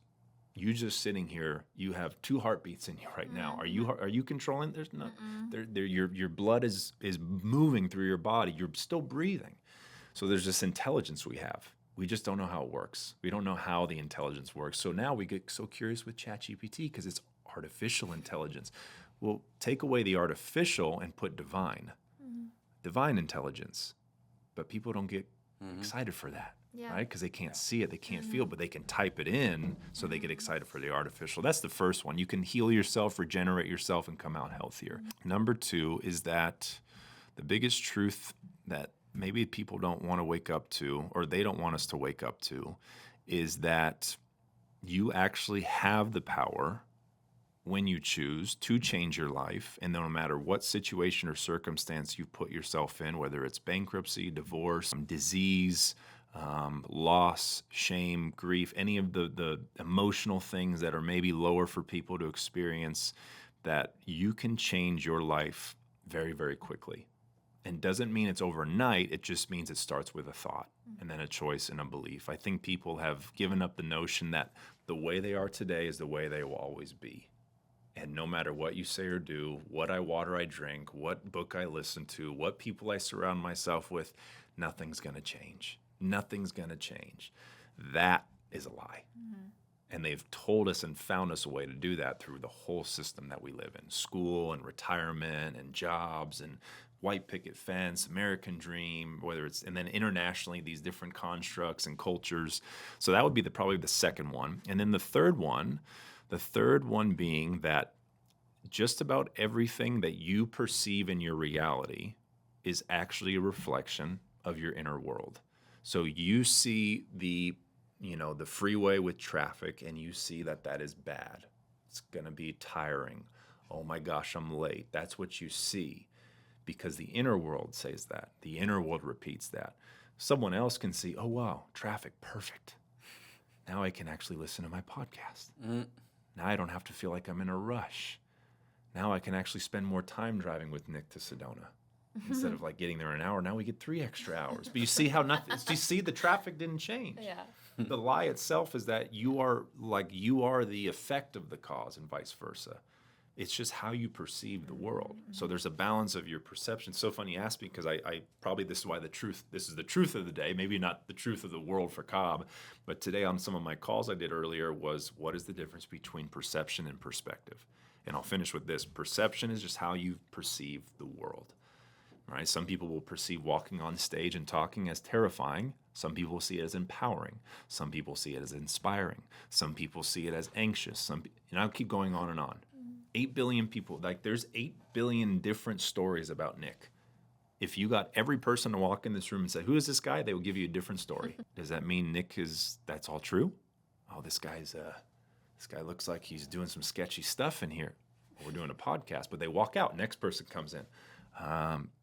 You just sitting here, you have 2 heartbeats in you right now. Are you controlling? There's no. Your blood is moving through your body. You're still breathing. So there's this intelligence we have. We just don't know how it works. We don't know how the intelligence works. So now we get so curious with ChatGPT because it's artificial intelligence. Well, take away the artificial and put divine intelligence. But people don't get excited for that. Yeah. Right? Because they can't see it, they can't feel it, but they can type it in, so they get excited for the artificial. That's the first one. You can heal yourself, regenerate yourself, and come out healthier. Number 2 is that the biggest truth that maybe people don't want to wake up to, or they don't want us to wake up to, is that you actually have the power when you choose to change your life, and no matter what situation or circumstance you put yourself in, whether it's bankruptcy, divorce, disease, loss, shame, grief, any of the emotional things that are maybe lower for people to experience, that you can change your life very, very quickly. And doesn't mean it's overnight, it just means it starts with a thought and then a choice and a belief. I think people have given up the notion that The way they are today is the way they will always be. And no matter what you say or do, what water I drink, what book I listen to, what people I surround myself with, nothing's going to change. Nothing's going to change. That is a lie. And they've told us and found us a way to do that through the whole system that we live in. School and retirement and jobs and white picket fence, American dream, and then internationally, these different constructs and cultures. So that would be probably the second one. And then the third one being that just about everything that you perceive in your reality is actually a reflection of your inner world. So you see the freeway with traffic and you see that is bad. It's going to be tiring. Oh my gosh, I'm late. That's what you see because the inner world says that. The inner world repeats that. Someone else can see, oh wow, traffic, perfect. Now I can actually listen to my podcast. Now I don't have to feel like I'm in a rush. Now I can actually spend more time driving with Nick to Sedona. Instead of like getting there in an hour, now we get 3 extra hours. But you see how you see the traffic didn't change. Yeah. The lie itself is that you are the effect of the cause and vice versa. It's just how you perceive the world. So there's a balance of your perception. So funny you asked me because I probably this is the truth of the day, maybe not the truth of the world for Cobb, but today on some of my calls I did earlier was what is the difference between perception and perspective? And I'll finish with this. Perception is just how you perceive the world. Right? Some people will perceive walking on stage and talking as terrifying. Some people will see it as empowering. Some people see it as inspiring. Some people see it as anxious. I'll keep going on and on. 8 billion people, there's 8 billion different stories about Nick. If you got every person to walk in this room and say, who is this guy? They will give you a different story. Does that mean that's all true? Oh, this guy looks like he's doing some sketchy stuff in here. We're doing a podcast, but they walk out. Next person comes in.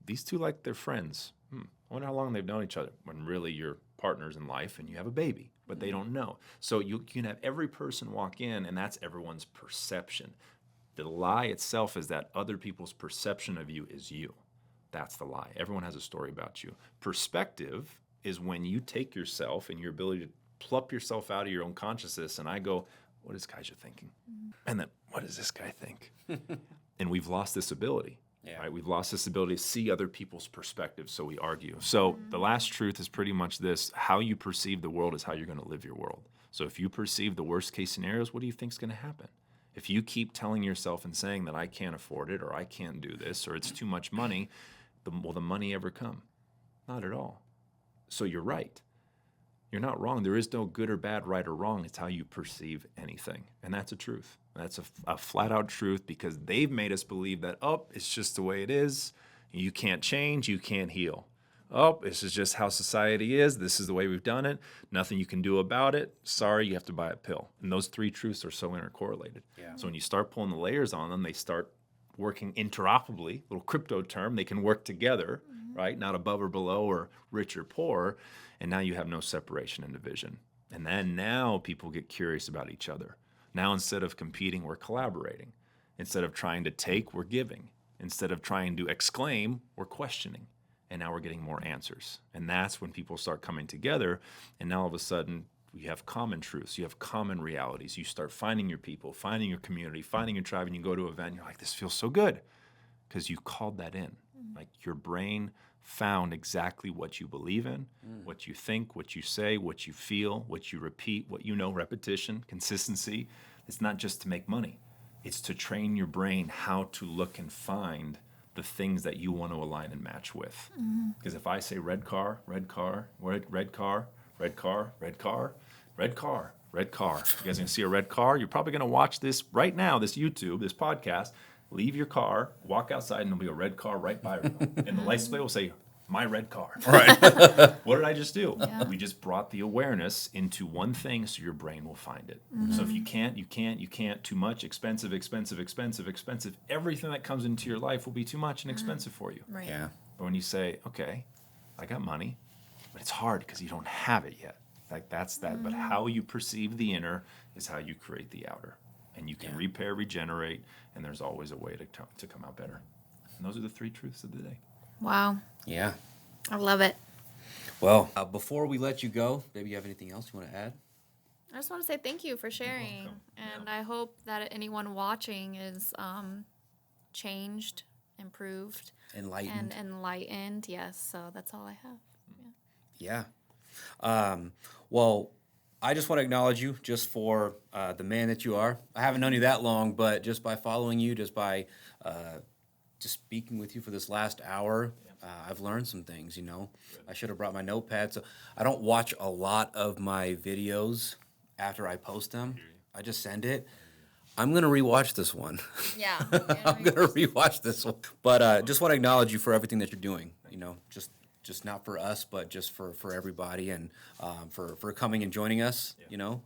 These two they're friends. I wonder how long they've known each other when really you're partners in life and you have a baby, but they don't know. So you can have every person walk in and that's everyone's perception. The lie itself is that other people's perception of you is you. That's the lie. Everyone has a story about you. Perspective is when you take yourself and your ability to pluck yourself out of your own consciousness and I go, what is Kaija thinking? And then, what does this guy think? And we've lost this ability. Yeah. Right? We've lost this ability to see other people's perspectives, so we argue. So the last truth is pretty much this. How you perceive the world is how you're going to live your world. So if you perceive the worst case scenarios, what do you think is going to happen? If you keep telling yourself and saying that I can't afford it or I can't do this or it's too much money, will the money ever come? Not at all. So you're right. You're not wrong. There is no good or bad, right or wrong. It's how you perceive anything. And that's a truth. That's a flat-out truth because they've made us believe that, it's just the way it is. You can't change. You can't heal. This is just how society is. This is the way we've done it. Nothing you can do about it. Sorry, you have to buy a pill. And those 3 truths are so intercorrelated. Yeah. So when you start pulling the layers on them, they start working interoperably, little crypto term. They can work together, right? Not above or below or rich or poor. And now you have no separation and division. And then now people get curious about each other. Now instead of competing, we're collaborating. Instead of trying to take, we're giving. Instead of trying to exclaim, we're questioning. And now we're getting more answers. And that's when people start coming together. And now all of a sudden, you have common truths. You have common realities. You start finding your people, finding your community, finding your tribe. And you go to an event, and you're like, this feels so good. Because you called that in. Like your brain found exactly what you believe in, what you think, what you say, what you feel, what you repeat, what you know, repetition, consistency. It's not just to make money. It's to train your brain how to look and find the things that you want to align and match with. Because if I say red car, red car, red car, red car, red car, red car, red car. You guys gonna see a red car? You're probably gonna watch this right now, this YouTube, this podcast, leave your car, walk outside, and there'll be a red car right by you. And the license plate will say, my red car. Right. What did I just do? Yeah. We just brought the awareness into one thing so your brain will find it. So if you can't, too much, expensive. Everything that comes into your life will be too much and expensive for you. Right. Yeah. But when you say, okay, I got money, but it's hard because you don't have it yet. That's that. But how you perceive the inner is how you create the outer. And you can repair, regenerate, and there's always a way to come out better. And those are the 3 truths of the day. Wow. Yeah. I love it. Well, before we let you go, baby, you have anything else you want to add? I just want to say thank you for sharing, welcome. and Yeah. I hope that anyone watching is changed, improved, Enlightened. and enlightened. Yes, so that's all I have. Yeah. Well, I just want to acknowledge you just for the man that you are. I haven't known you that long, but just by following you, just by just speaking with you for this last hour, I've learned some things, you know. I should have brought my notepad. So I don't watch a lot of my videos after I post them. I just send it. I'm going to rewatch this one. Yeah. I'm going to rewatch this one. But just want to acknowledge you for everything that you're doing, you know, just not for us, but just for everybody, and for coming and joining us, you know.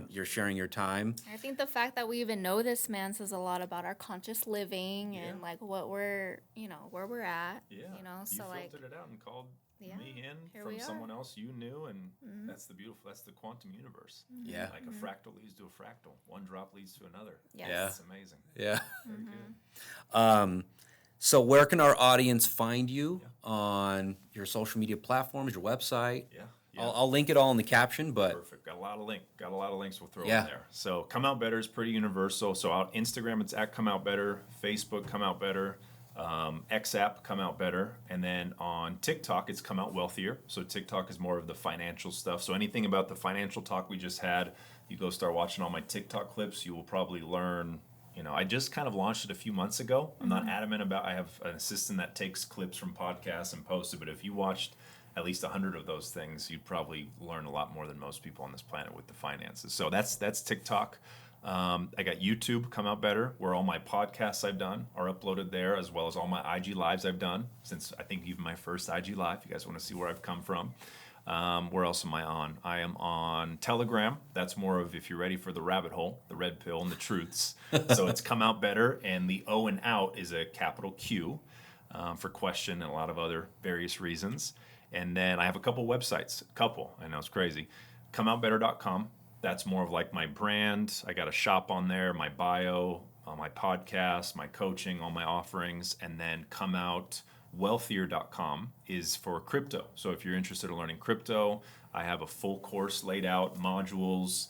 You're sharing your time. I think the fact that we even know this man says a lot about our conscious living and like what we're, you know, where we're at. Yeah. You know, so you like filtered it out and called Yeah, me in here from we are. someone else you knew, and that's the quantum universe. Yeah. Like a fractal leads to a fractal. One drop leads to another. Yes. Yeah. It's amazing. Yeah. Very good. So where can our audience find you on your social media platforms, your website? Yeah. I'll link it all in the caption, but Perfect. Got a lot of links we'll throw Yeah. in there. So Come Out Better is pretty universal. So out Instagram, it's at Come Out Better. Facebook, Come Out Better. X app, Come Out Better. And then on TikTok, it's Come Out Wealthier. So TikTok is more of the financial stuff. So anything about the financial talk we just had, you go start watching all my TikTok clips, you will probably learn. You know, I just kind of launched it a few months ago. I'm not adamant about. I have an assistant that takes clips from podcasts and posts it. But if you watched at least 100 of those things, you'd probably learn a lot more than most people on this planet with the finances. So that's TikTok. I got YouTube, Come Out Better, where all my podcasts I've done are uploaded there, as well as all my IG lives I've done since I think even my first IG live. You guys want to see where I've come from. Where else am I on? I am on Telegram. That's more of if you're ready for the rabbit hole, the red pill, and the truths. So it's Come Out Better, and the O and out is a capital Q for question and a lot of other various reasons. And then I have a couple websites. I know it's crazy. ComeOutBetter.com. That's more of like my brand. I got a shop on there, my bio, my podcast, my coaching, all my offerings, and then ComeOutWealthier.com is for crypto. So if you're interested in learning crypto, I have a full course laid out, modules,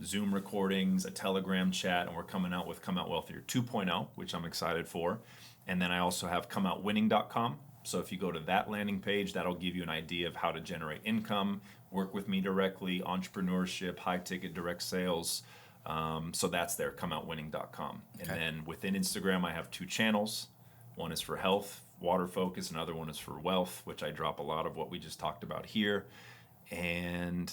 Zoom recordings, a Telegram chat, and we're coming out with Come Out Wealthier 2.0, which I'm excited for. And then I also have ComeOutWinning.com. So if you go to that landing page, that'll give you an idea of how to generate income, work with me directly, entrepreneurship, high ticket direct sales. So that's there, ComeOutWinning.com. And then within Instagram, I have 2 channels. One is for health, water focus. Another one is for wealth, which I drop a lot of what we just talked about here. And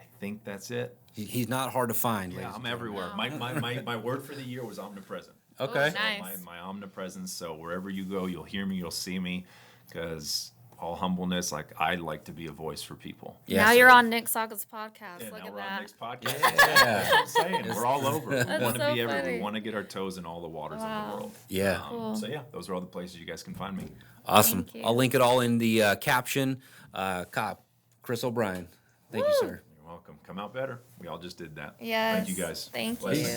I think that's it. he's not hard to find. Yeah, ladies I'm and everywhere. My word for the year was omnipresent. Okay. Oh, nice. My omnipresence. So wherever you go, you'll hear me, you'll see me, because all humbleness, like I like to be a voice for people. Yes. Now you're on Nick Saga's podcast. Yeah, Look now at we're on that. Nick's podcast. That's what I'm saying. We're all over. We That's want to so be everywhere. funny. We want to get our toes in all the waters of the world. Yeah. So yeah, those are all the places you guys can find me. Awesome. Thank you. I'll link it all in the caption. Chris O'Brien. Thank you, sir. You're welcome. Come Out Better. We all just did that. Yes. Thank you guys. Thank you. Blessings.